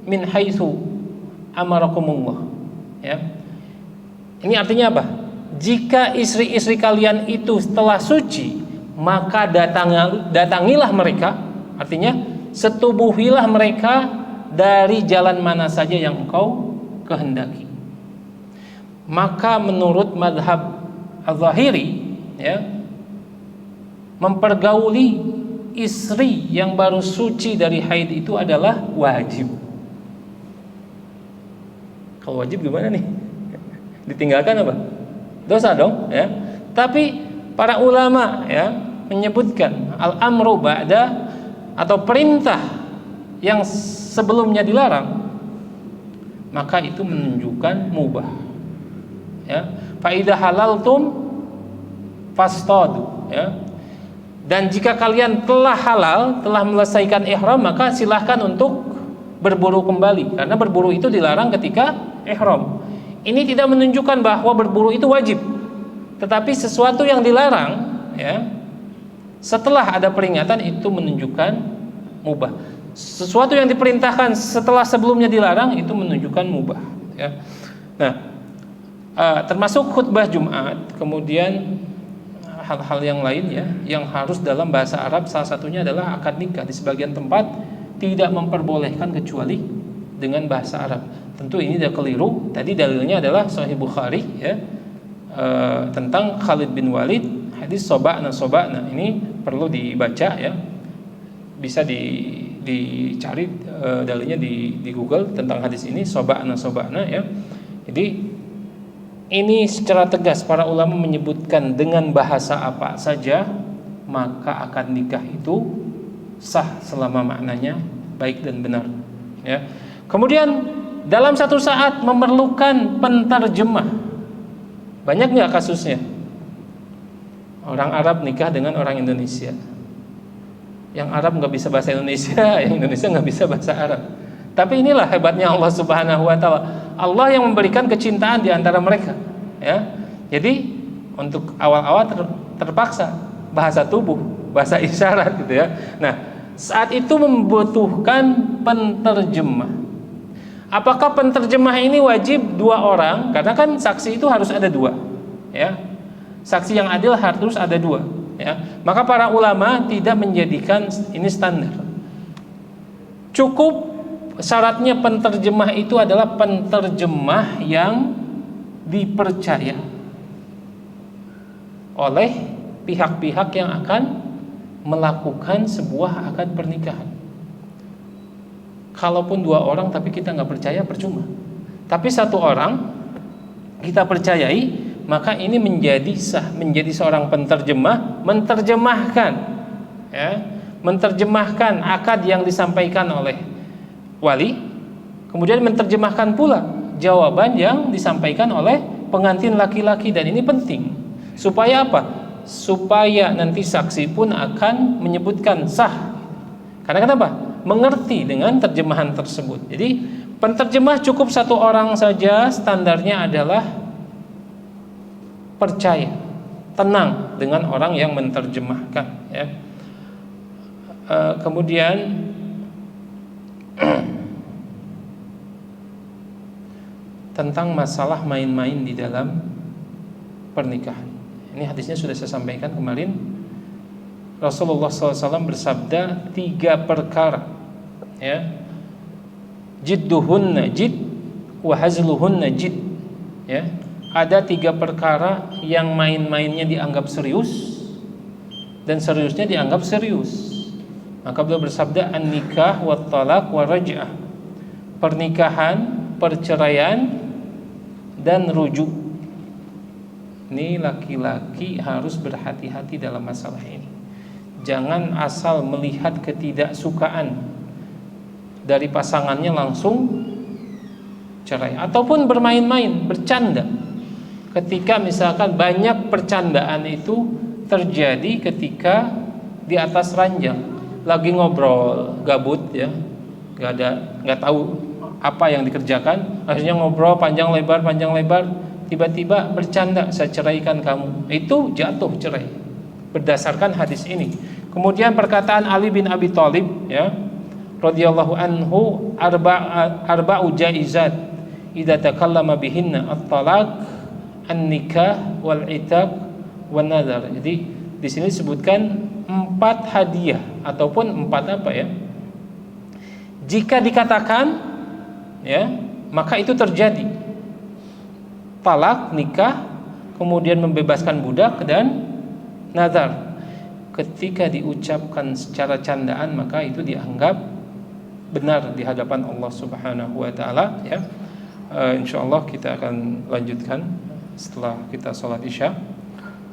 [SPEAKER 1] min haitsu amarakumullah, ya. Ini artinya apa? Jika istri-istri kalian itu telah suci, maka datangilah mereka, artinya setubuhilah mereka dari jalan mana saja yang engkau kehendaki. Maka menurut madhab al-zahiri, ya, mempergauli istri yang baru suci dari haid itu adalah wajib. Kalau wajib gimana nih? Ditinggalkan apa? Dosa dong, ya. Tapi para ulama, ya, menyebutkan al-amru ba'da, atau perintah yang sebelumnya dilarang, maka itu menunjukkan mubah, ya. Fa idza halaltum fastadu, ya. Dan jika kalian telah halal, telah menyelesaikan ihram, maka silahkan untuk berburu kembali, karena berburu itu dilarang ketika ihram. Ini tidak menunjukkan bahwa berburu itu wajib, tetapi sesuatu yang dilarang, ya, setelah ada peringatan itu menunjukkan mubah. Sesuatu yang diperintahkan setelah sebelumnya dilarang itu menunjukkan mubah, ya. Nah, termasuk khutbah Jumat, kemudian hal-hal yang lain, ya, yang harus dalam bahasa Arab, salah satunya adalah akad nikah. Di sebagian tempat tidak memperbolehkan kecuali dengan bahasa Arab. Tentu ini tidak keliru. Tadi dalilnya adalah Sahih Bukhari, ya, tentang Khalid bin Walid, hadis soba'na. Ini perlu dibaca, ya, bisa dicari dalilnya di Google tentang hadis ini, soba'na, ya. Jadi ini secara tegas para ulama menyebutkan dengan bahasa apa saja maka akad nikah itu sah selama maknanya baik dan benar, ya. Kemudian dalam satu saat memerlukan penterjemah. Banyak nggak kasusnya? Orang Arab nikah dengan orang Indonesia. Yang Arab nggak bisa bahasa Indonesia, yang Indonesia nggak bisa bahasa Arab. Tapi inilah hebatnya Allah Subhanahu Wa Taala. Allah yang memberikan kecintaan di antara mereka, ya. Jadi untuk awal-awal terpaksa bahasa tubuh, bahasa isyarat, gitu ya. Nah, saat itu membutuhkan penterjemah. Apakah penterjemah ini wajib 2 orang? Karena kan saksi itu harus ada 2, ya. Saksi yang adil harus ada 2, ya. Maka para ulama tidak menjadikan ini standar. Cukup syaratnya penterjemah itu adalah penterjemah yang dipercaya oleh pihak-pihak yang akan melakukan sebuah akad pernikahan. Kalaupun 2 orang tapi kita nggak percaya, percuma. Tapi 1 orang kita percayai, maka ini menjadi sah, menjadi seorang penterjemah, menerjemahkan, ya, menerjemahkan akad yang disampaikan oleh wali, kemudian menerjemahkan pula jawaban yang disampaikan oleh pengantin laki-laki. Dan ini penting supaya apa? Supaya nanti saksi pun akan menyebutkan sah. Karena kenapa? Mengerti dengan terjemahan tersebut. Jadi penterjemah cukup 1 orang saja, standarnya adalah percaya, tenang dengan orang yang menerjemahkan, ya. Kemudian tentang masalah main-main di dalam pernikahan. Ini hadisnya sudah saya sampaikan kemarin. Rasulullah SAW bersabda 3 perkara, ya. Jidduhunna jid wa hazluhunna jid, ya. Ada 3 perkara yang main-mainnya dianggap serius dan seriusnya dianggap serius. Maka beliau bersabda an-nikah wa talaq wa raj'ah. Pernikahan, perceraian dan rujuk. Ini laki-laki harus berhati-hati dalam masalah ini. Jangan asal melihat ketidaksukaan dari pasangannya langsung cerai, ataupun bermain-main, bercanda. Ketika misalkan banyak percandaan itu terjadi ketika di atas ranjang, lagi ngobrol gabut, ya, nggak tahu apa yang dikerjakan, akhirnya ngobrol panjang lebar, tiba-tiba bercanda, saya ceraikan kamu. Itu jatuh cerai berdasarkan hadis ini. Kemudian perkataan Ali bin Abi Thalib, ya, radhiyallahu anhu, arba'u jaizat idza takallama bihinna at-talaq, an-nikah wal itaq wan nadar. Jadi di sini disebutkan 4 hadiah ataupun 4 apa, ya. Jika dikatakan, ya, maka itu terjadi. Talak, nikah, kemudian membebaskan budak, dan nazar. Ketika diucapkan secara candaan, maka itu dianggap benar di hadapan Allah Subhanahu wa taala, ya. Insyaallah kita akan lanjutkan setelah kita salat Isya.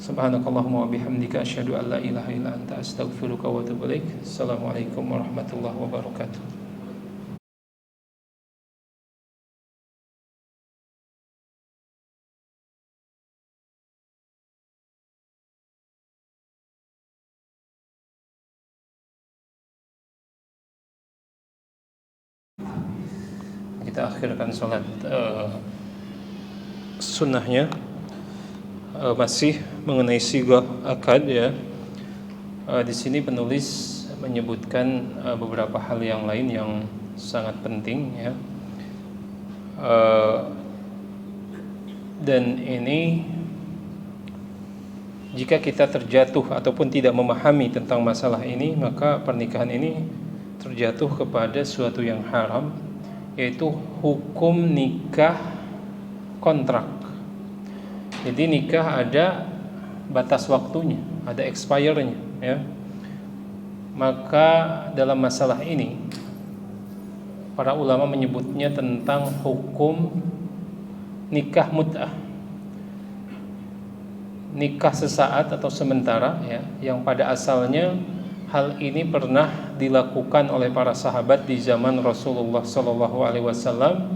[SPEAKER 1] Subhanakallahumma wa bihamdika asyhadu an la ilaha illa anta astaghfiruka wa atubu ilaik. Assalamualaikum warahmatullahi wabarakatuh. Kita akhirkan sholat sunnahnya, masih mengenai sigah akad, ya. Di sini penulis menyebutkan beberapa hal yang lain yang sangat penting, ya. Dan ini jika kita terjatuh ataupun tidak memahami tentang masalah ini, maka pernikahan ini terjatuh kepada suatu yang haram, yaitu hukum nikah kontrak. Jadi nikah ada batas waktunya, ada expire-nya, ya. Maka dalam masalah ini para ulama menyebutnya tentang hukum nikah mut'ah nikah sesaat atau sementara, ya, yang pada asalnya hal ini pernah dilakukan oleh para sahabat di zaman Rasulullah SAW,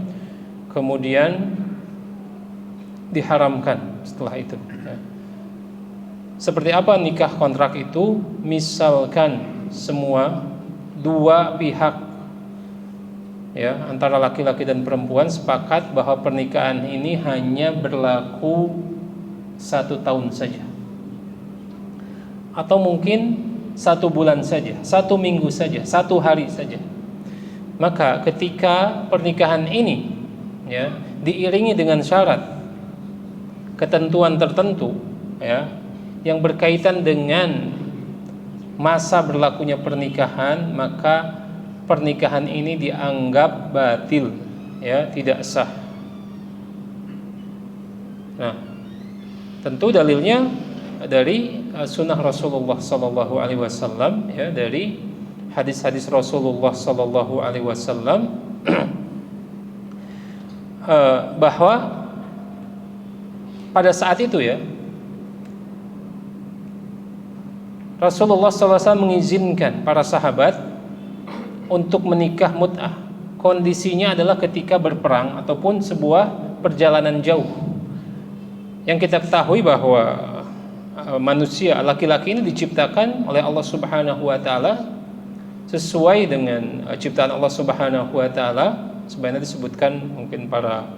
[SPEAKER 1] kemudian diharamkan setelah itu, ya. Seperti apa nikah kontrak itu? Misalkan semua dua pihak, ya, antara laki-laki dan perempuan sepakat bahwa pernikahan ini hanya berlaku 1 tahun saja, atau mungkin 1 bulan saja, 1 minggu saja, 1 hari saja. Maka ketika pernikahan ini, ya, diiringi dengan syarat, ketentuan tertentu, ya, yang berkaitan dengan masa berlakunya pernikahan, maka pernikahan ini dianggap batil, ya, tidak sah. Nah, tentu dalilnya dari sunnah Rasulullah SAW, ya, dari hadis-hadis Rasulullah SAW, bahwa pada saat itu, ya, Rasulullah SAW mengizinkan para sahabat untuk menikah mut'ah. Kondisinya adalah ketika berperang ataupun sebuah perjalanan jauh. Yang kita ketahui bahwa manusia laki-laki ini diciptakan oleh Allah Subhanahu wa taala sesuai dengan ciptaan Allah Subhanahu wa taala, sebenarnya disebutkan mungkin para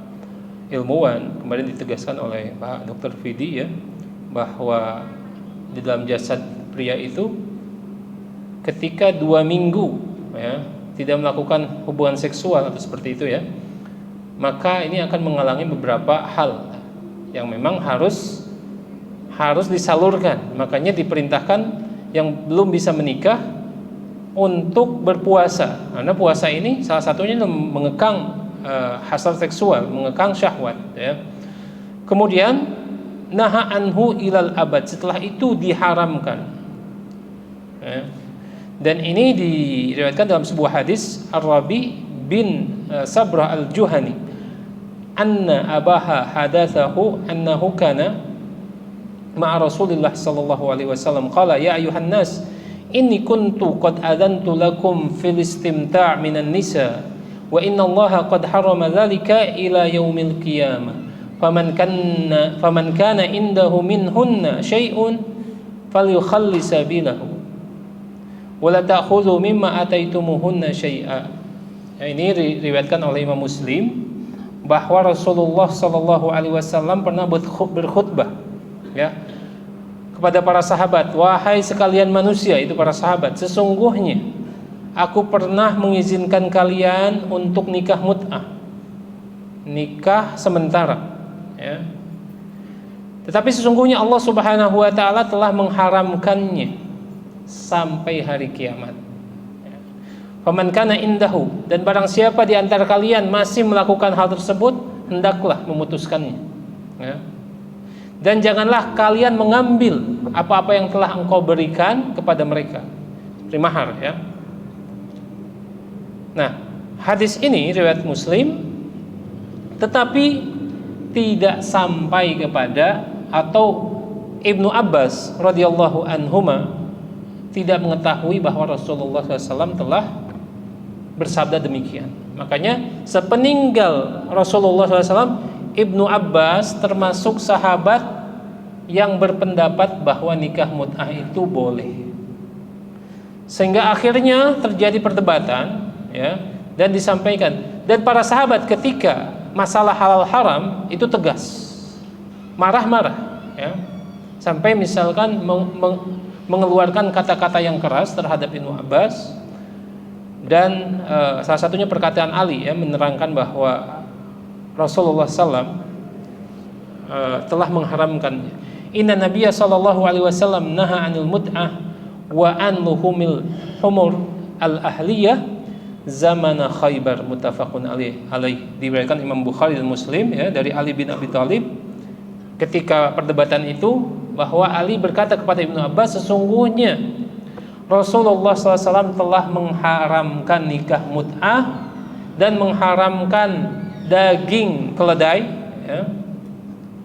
[SPEAKER 1] ilmuwan, kemarin ditegaskan oleh Pak Dr. Fidi, ya, bahwa di dalam jasad pria itu ketika 2 minggu, ya, tidak melakukan hubungan seksual atau seperti itu, ya, maka ini akan mengalami beberapa hal yang memang harus disalurkan. Makanya diperintahkan yang belum bisa menikah untuk berpuasa, karena puasa ini salah satunya mengekang hasrat seksual, mengekang syahwat, ya. Kemudian naha anhu ilal abad, setelah itu diharamkan, ya. Dan ini diriwayatkan dalam sebuah hadis Ar-Rabi bin Sabrah al-Juhani, anna abaha hadathahu annahu kana ma'a Rasulillah sallallahu alaihi wasallam qala ya ayuhan nas inni kuntu qad adantu lakum fil istimta' minan nisa wa inna Allaha qad harrama dzalika ila yaumil qiyamah faman kana indahu minhunna syai'un falyukhalli sabilahu wala ta'khudhu mimma ataitumuhunna syai'a. Ya, ini diriwayatkan oleh Imam Muslim bahwa Rasulullah sallallahu alaihi wasallam pernah berkhutbah, ya, kepada para sahabat, wahai sekalian manusia, itu para sahabat, sesungguhnya aku pernah mengizinkan kalian untuk nikah mut'ah, nikah sementara, ya. Tetapi sesungguhnya Allah Subhanahu wa taala telah mengharamkannya sampai hari kiamat. Faman kana indahu, dan barang siapa di antara kalian masih melakukan hal tersebut, hendaklah memutuskannya, ya. Dan janganlah kalian mengambil apa-apa yang telah engkau berikan kepada mereka, seperti mahar, ya. Nah, hadis ini riwayat Muslim, tetapi tidak sampai kepada, atau Ibnu Abbas radhiyallahu anhuma tidak mengetahui bahwa Rasulullah SAW telah bersabda demikian. Makanya sepeninggal Rasulullah SAW, Ibnu Abbas termasuk sahabat yang berpendapat bahwa nikah mut'ah itu boleh. Sehingga akhirnya terjadi perdebatan, ya, dan disampaikan. Dan para sahabat ketika masalah halal haram itu tegas, marah-marah, ya, sampai misalkan mengeluarkan kata-kata yang keras terhadap Ibnu Abbas. Dan salah satunya perkataan Ali, ya, menerangkan bahwa Rasulullah SAW telah mengharamkannya. Inna Nabiyya sallallahu alaihi wasallam naha 'anil mut'ah wa an luhumil humur al-ahliyah zamana Khaybar, muttafaqun alaih. Diriwayatkan Imam Bukhari dan Muslim, ya, dari Ali bin Abi Thalib ketika perdebatan itu, bahwa Ali berkata kepada Ibnu Abbas, sesungguhnya Rasulullah SAW telah mengharamkan nikah mut'ah dan mengharamkan daging keledai, ya,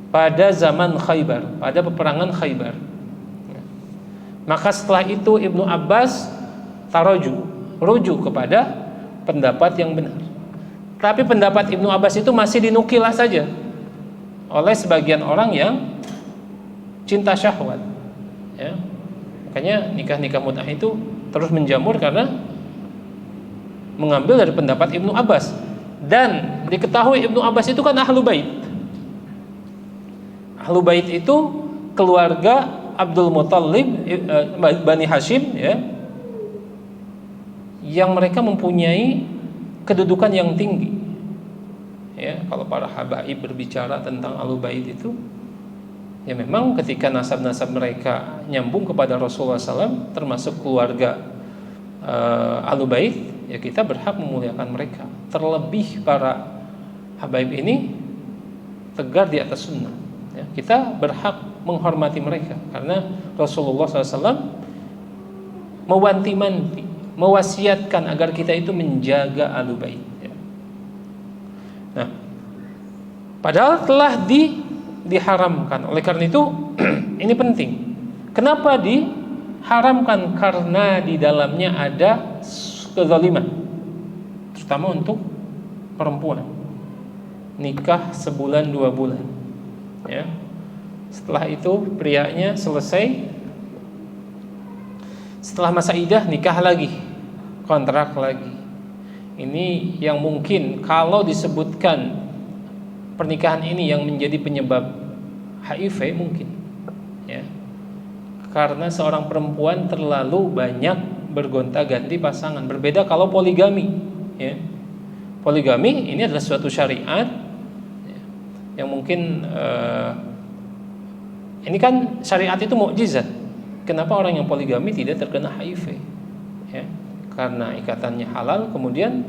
[SPEAKER 1] pada zaman Khaybar, pada peperangan Khaybar. Maka setelah itu Ibnu Abbas rujuk kepada pendapat yang benar. Tapi pendapat Ibnu Abbas itu masih dinukilah saja oleh sebagian orang yang cinta syahwat, ya. Makanya nikah mut'ah itu terus menjamur karena mengambil dari pendapat Ibnu Abbas. Dan diketahui Ibnu Abbas itu kan ahlu bait. Ahlu bait itu keluarga Abdul Muthalib, Bani Hashim, ya, yang mereka mempunyai kedudukan yang tinggi. Ya, kalau para habaib berbicara tentang ahlu bait itu, ya memang ketika nasab-nasab mereka nyambung kepada Rasulullah SAW, termasuk keluarga ahlu bait, ya kita berhak memuliakan mereka. Terlebih para habaib ini tegar di atas sunnah, ya, kita berhak menghormati mereka karena Rasulullah SAW mewanti-wanti, mewasiatkan agar kita itu menjaga ahlu bait, ya. Nah, padahal telah diharamkan. Oleh karena itu ini penting. Kenapa diharamkan? Karena di dalamnya ada kezaliman, terutama untuk perempuan. Nikah sebulan 2 bulan, ya. Setelah itu prianya selesai, setelah masa iddah nikah lagi, kontrak lagi. Ini yang mungkin kalau disebutkan pernikahan ini yang menjadi penyebab HIV mungkin, ya, karena seorang perempuan terlalu banyak bergonta-ganti pasangan. Berbeda kalau poligami, ya. Poligami ini adalah suatu syariat, ya, yang mungkin ini kan syariat itu mukjizat. Kenapa orang yang poligami tidak terkena HIV? Ya, karena ikatannya halal. Kemudian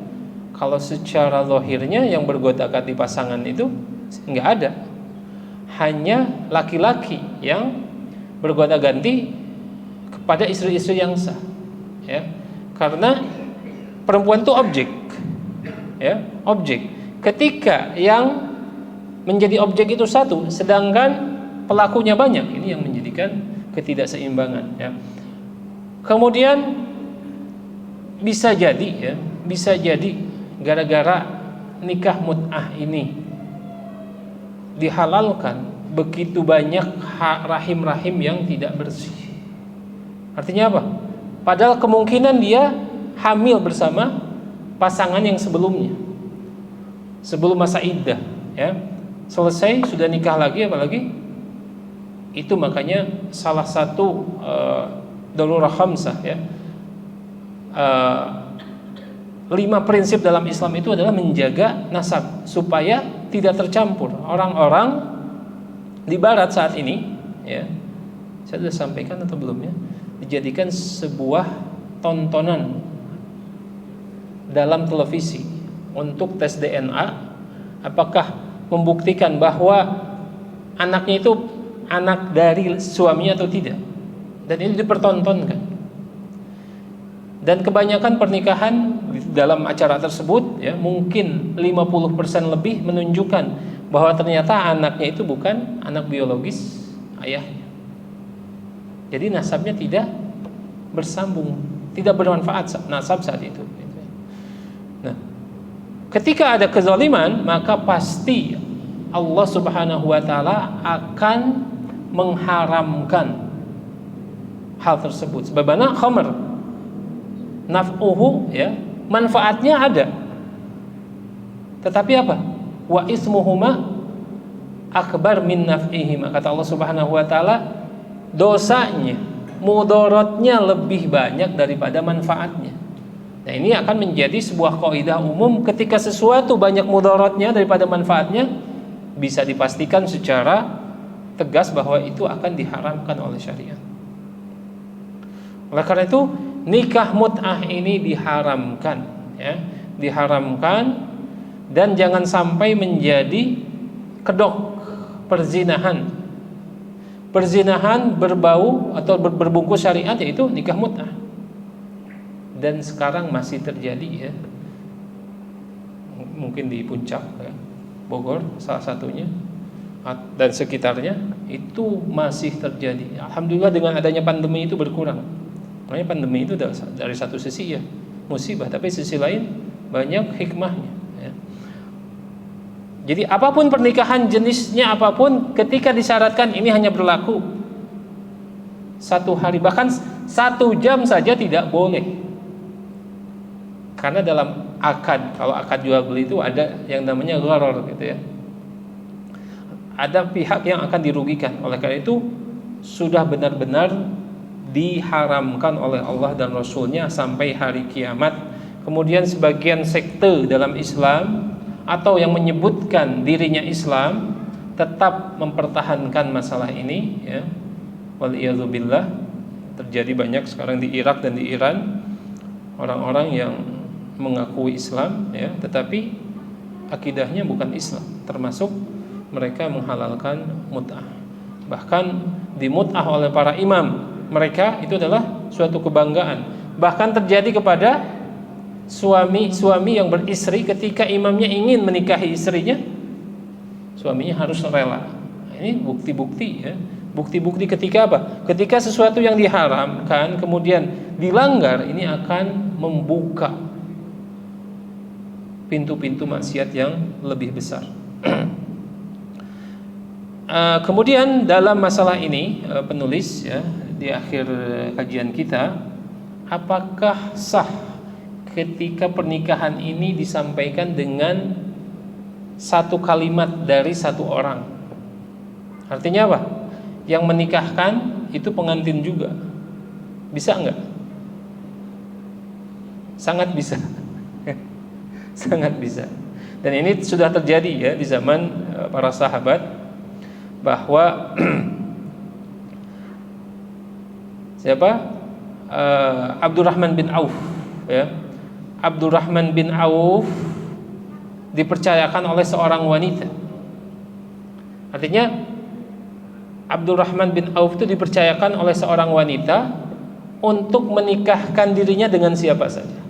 [SPEAKER 1] kalau secara zahirnya yang bergonta-ganti pasangan itu nggak ada, hanya laki-laki yang bergonta-ganti kepada istri-istri yang sah, ya. Karena perempuan itu objek, ya, objek. Ketika yang menjadi objek itu satu, sedangkan pelakunya banyak, ini yang menjadikan ketidakseimbangan, ya. Kemudian bisa jadi gara-gara nikah mut'ah ini dihalalkan, begitu banyak rahim-rahim yang tidak bersih. Artinya apa? Padahal kemungkinan dia hamil bersama pasangan yang sebelumnya, sebelum masa iddah, ya. Selesai sudah nikah lagi, apalagi itu. Makanya salah satu darurah khamsah, ya, 5 prinsip dalam Islam itu adalah menjaga nasab supaya tidak tercampur. Orang-orang di barat saat ini, ya, saya sudah sampaikan atau belum, ya, dijadikan sebuah tontonan dalam televisi untuk tes DNA, apakah membuktikan bahwa anaknya itu anak dari suaminya atau tidak. Dan ini dipertontonkan. Dan kebanyakan pernikahan dalam acara tersebut, ya, mungkin 50% lebih menunjukkan bahwa ternyata anaknya itu bukan anak biologis ayahnya. Jadi nasabnya tidak bersambung, tidak bermanfaat nasab saat itu. Nah, ketika ada kezaliman, maka pasti Allah Subhanahu wa taala akan mengharamkan hal tersebut. Sebagaimana khamr, naf'uhu, ya, manfaatnya ada, tetapi apa? Wa ismuhuma akbar min naf'ihima. Kata Allah Subhanahu wa taala, dosanya, mudaratnya lebih banyak daripada manfaatnya. Nah, ini akan menjadi sebuah kaidah umum. Ketika sesuatu banyak mudaratnya daripada manfaatnya, bisa dipastikan secara tegas bahwa itu akan diharamkan oleh syariat. Oleh karena itu nikah mut'ah ini diharamkan, ya, diharamkan, dan jangan sampai menjadi kedok perzinahan. Perzinahan berbau atau berbungkus syariat, yaitu nikah mut'ah. Dan sekarang masih terjadi, ya, mungkin di Puncak, ya, Bogor salah satunya. dan sekitarnya itu masih terjadi. Alhamdulillah dengan adanya pandemi itu berkurang. Makanya pandemi itu dari satu sisi ya musibah, tapi sisi lain banyak hikmahnya ya. Jadi apapun pernikahan jenisnya apapun, ketika disyaratkan ini hanya berlaku 1 hari, bahkan 1 jam saja tidak boleh. Karena dalam akad, kalau akad jual beli itu ada yang namanya gharar gitu ya. Ada pihak yang akan dirugikan. Oleh karena itu sudah benar-benar diharamkan oleh Allah dan Rasulnya sampai hari kiamat. Kemudian sebagian sekte dalam Islam atau yang menyebutkan dirinya Islam tetap mempertahankan masalah ini ya. Waliyadzubillah. Terjadi banyak sekarang di Irak dan di Iran orang-orang yang mengakui Islam ya, tetapi akidahnya bukan Islam, termasuk mereka menghalalkan mut'ah. Bahkan di mut'ah oleh para imam mereka itu adalah suatu kebanggaan. Bahkan terjadi kepada suami yang beristri, ketika imamnya ingin menikahi istrinya, suaminya harus rela. Ini bukti-bukti ya. Bukti-bukti ketika apa? Ketika sesuatu yang diharamkan kemudian dilanggar, ini akan membuka pintu-pintu maksiat yang lebih besar. Kemudian dalam masalah ini penulis ya di akhir kajian kita, apakah sah ketika pernikahan ini disampaikan dengan satu kalimat dari satu orang? Artinya apa? Yang menikahkan itu pengantin juga. Bisa enggak? Sangat bisa. Sangat bisa. Dan ini sudah terjadi ya di zaman para sahabat, bahwa siapa? Abdurrahman bin Auf ya. Abdurrahman bin Auf dipercayakan oleh seorang wanita. Artinya Abdurrahman bin Auf itu dipercayakan oleh seorang wanita untuk menikahkan dirinya dengan siapa saja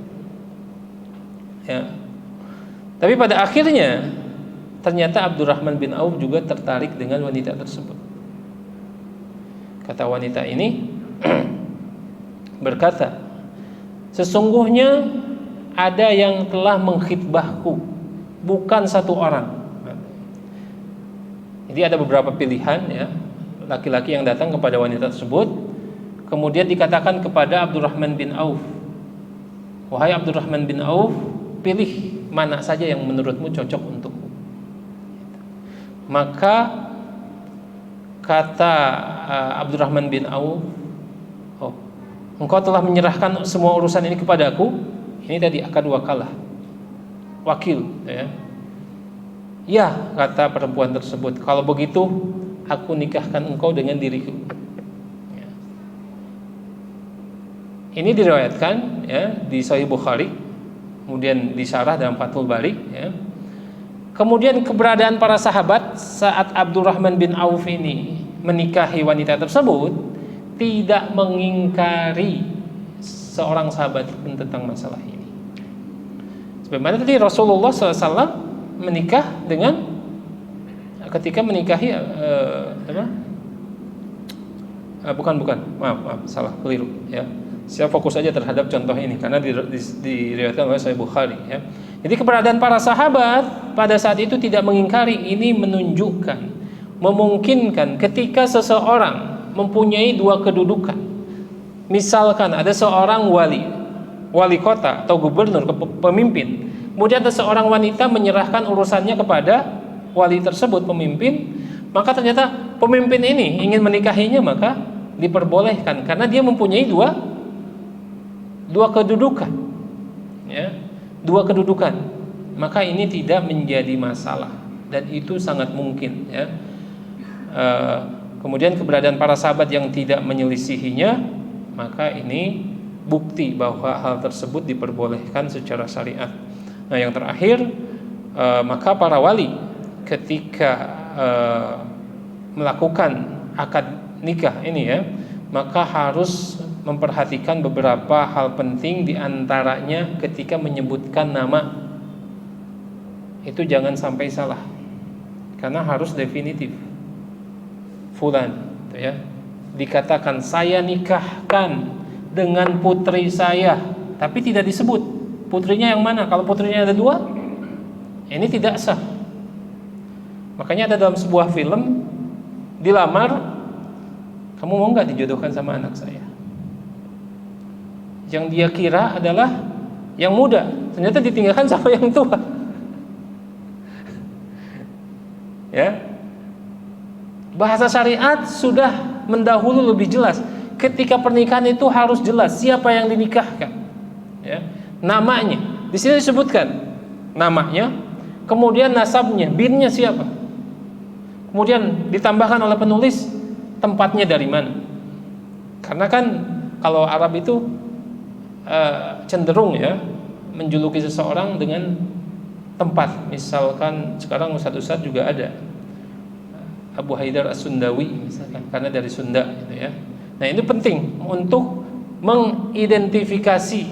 [SPEAKER 1] ya. Tapi pada akhirnya ternyata Abdurrahman bin Auf juga tertarik dengan wanita tersebut. Kata wanita ini berkata, sesungguhnya ada yang telah mengkhitbahku, bukan satu orang. Jadi ada beberapa pilihan ya, laki-laki yang datang kepada wanita tersebut, kemudian dikatakan kepada Abdurrahman bin Auf, wahai Abdurrahman bin Auf, pilih mana saja yang menurutmu cocok untukku. Maka kata Abdurrahman bin Auf, oh, engkau telah menyerahkan semua urusan ini kepadaku. Ini tadi akad wakalah, wakil ya. Ya, kata perempuan tersebut, kalau begitu aku nikahkan engkau dengan diriku ya. Ini diriwayatkan ya di Sahih Bukhari, kemudian disyarah dalam Fathul Bari ya. Kemudian keberadaan para sahabat saat Abdurrahman bin Auf ini menikahi wanita tersebut tidak mengingkari seorang sahabat pun tentang masalah ini. Sebagaimana tadi Rasulullah SAW menikah dengan ketika menikahi maaf salah, keliru ya. Saya fokus saja terhadap contoh ini karena diriwayatkan oleh Sahih Bukhari ya. Jadi keberadaan para sahabat pada saat itu tidak mengingkari. Ini menunjukkan, memungkinkan ketika seseorang mempunyai dua kedudukan. Misalkan ada seorang wali kota atau gubernur, pemimpin, kemudian ada seorang wanita menyerahkan urusannya kepada wali tersebut, pemimpin, maka ternyata pemimpin ini ingin menikahinya, maka diperbolehkan karena dia mempunyai dua kedudukan ya, dua kedudukan, maka ini tidak menjadi masalah dan itu sangat mungkin ya. Kemudian keberadaan para sahabat yang tidak menyelisihinya, maka ini bukti bahwa hal tersebut diperbolehkan secara syariat. Nah yang terakhir, maka para wali ketika melakukan akad nikah ini ya, maka harus memperhatikan beberapa hal penting, diantaranya ketika menyebutkan nama itu jangan sampai salah. karena harus definitif. Fulan, gitu ya, dikatakan saya nikahkan dengan putri saya, tapi tidak disebut putrinya yang mana. Kalau putrinya ada dua, ini tidak sah. Makanya ada dalam sebuah film, dilamar, kamu mau nggak dijodohkan sama anak saya? Yang dia kira adalah yang muda, ternyata ditinggalkan sama yang tua. Ya, bahasa syariat sudah mendahulu lebih jelas. Ketika pernikahan itu harus jelas siapa yang dinikahkan, ya, namanya. Di sini disebutkan namanya, kemudian nasabnya, binnya siapa. Kemudian ditambahkan oleh penulis tempatnya dari mana. Karena kan kalau Arab itu cenderung ya menjuluki seseorang dengan tempat. Misalkan sekarang ustadz-ustadz juga ada Abu Haidar As-Sundawi misalkan, karena dari Sunda gitu ya. Nah, ini penting untuk mengidentifikasi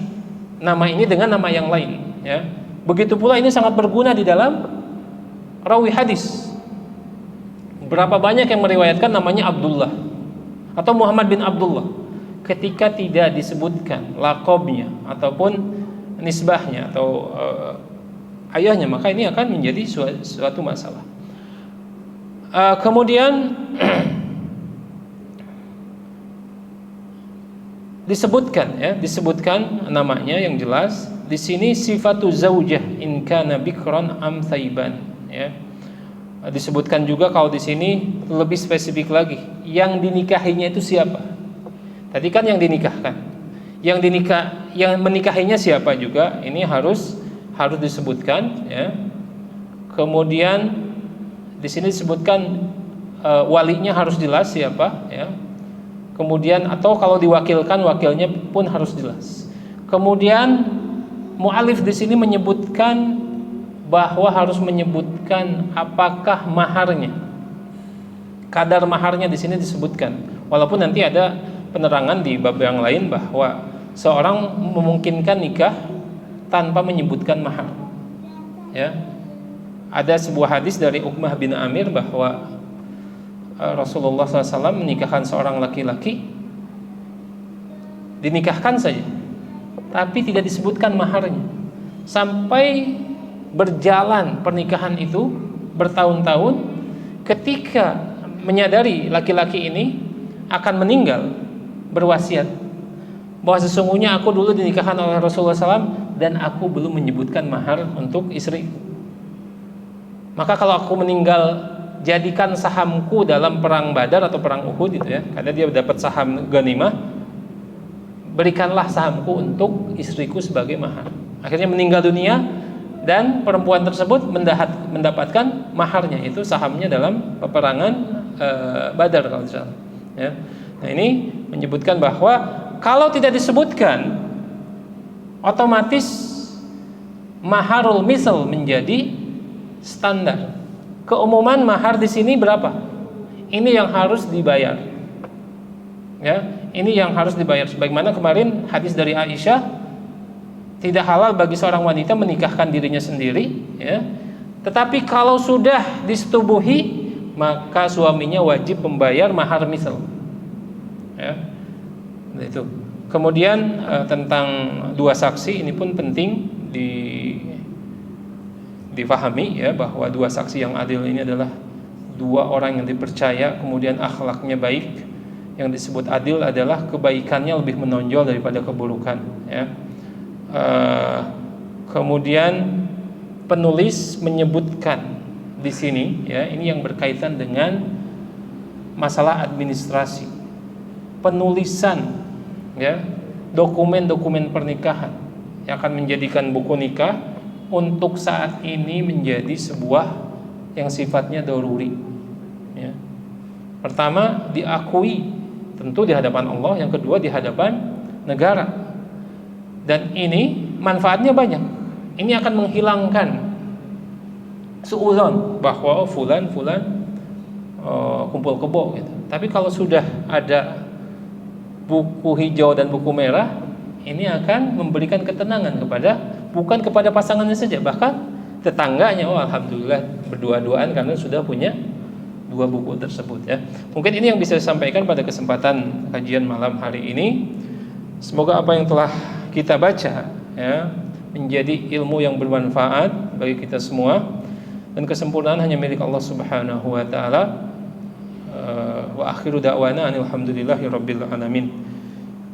[SPEAKER 1] nama ini dengan nama yang lain ya. Begitu pula ini sangat berguna di dalam rawi hadis. Berapa banyak yang meriwayatkan namanya Abdullah atau Muhammad bin Abdullah, ketika tidak disebutkan laqabnya ataupun nisbahnya atau ayahnya, maka ini akan menjadi suatu masalah. Kemudian disebutkan namanya yang jelas. Di sini sifatu zaujah in kana bikran am thaiban, ya. Disebutkan juga kalau di sini lebih spesifik lagi, yang dinikahinya itu siapa. Tadi kan yang dinikahkan, yang menikahinya siapa juga, ini harus disebutkan, ya. Kemudian di sini disebutkan walinya harus jelas siapa, ya. Kemudian atau kalau diwakilkan, wakilnya pun harus jelas. Kemudian mu'alif di sini menyebutkan bahwa harus menyebutkan apakah maharnya. Kadar maharnya di sini disebutkan. Walaupun nanti ada penerangan di bab yang lain bahwa seorang memungkinkan nikah tanpa menyebutkan mahar. Ya. Ada sebuah hadis dari Uqbah bin Amir bahwa Rasulullah SAW menikahkan seorang laki-laki, dinikahkan saja, tapi tidak disebutkan maharnya, sampai berjalan pernikahan itu bertahun-tahun. Ketika menyadari laki-laki ini akan meninggal, berwasiat bahwa sesungguhnya aku dulu dinikahkan oleh Rasulullah SAW dan aku belum menyebutkan mahar untuk istri. Maka kalau aku meninggal, jadikan sahamku dalam perang Badar atau perang Uhud gitu ya, karena dia dapat saham ghanimah, berikanlah sahamku untuk istriku sebagai mahar. Akhirnya meninggal dunia dan perempuan tersebut mendapatkan maharnya, itu sahamnya dalam peperangan Badar kalau tidak salah ya. Nah, ini menyebutkan bahwa kalau tidak disebutkan, otomatis maharul misal menjadi standar. Keumuman mahar di sini berapa? Ini yang harus dibayar. Ya, ini yang harus dibayar. Sebagaimana kemarin hadis dari Aisyah, tidak halal bagi seorang wanita menikahkan dirinya sendiri, ya. Tetapi kalau sudah disetubuhi, maka suaminya wajib membayar mahar misal. Ya. Nah, itu. Kemudian tentang dua saksi ini pun penting difahami ya, bahwa dua saksi yang adil ini adalah dua orang yang dipercaya, kemudian akhlaknya baik. Yang disebut adil adalah kebaikannya lebih menonjol daripada keburukan ya. Kemudian penulis menyebutkan di sini ya, ini yang berkaitan dengan masalah administrasi, penulisan ya, dokumen-dokumen pernikahan yang akan menjadikan buku nikah untuk saat ini menjadi sebuah yang sifatnya daruri ya. Pertama, diakui tentu di hadapan Allah, yang kedua di hadapan negara. Dan ini manfaatnya banyak. Ini akan menghilangkan suudzon bahwa fulan kumpul kebo gitu. Tapi kalau sudah ada buku hijau dan buku merah, ini akan memberikan ketenangan bukan kepada pasangannya saja, bahkan tetangganya. Oh, alhamdulillah berdua-duaan karena sudah punya dua buku tersebut ya. Mungkin ini yang bisa saya sampaikan pada kesempatan kajian malam hari ini. Semoga apa yang telah kita baca ya menjadi ilmu yang bermanfaat bagi kita semua, dan kesempurnaan hanya milik Allah Subhanahu wa taala. Wa akhiru da'wana alhamdulillahi rabbil alamin.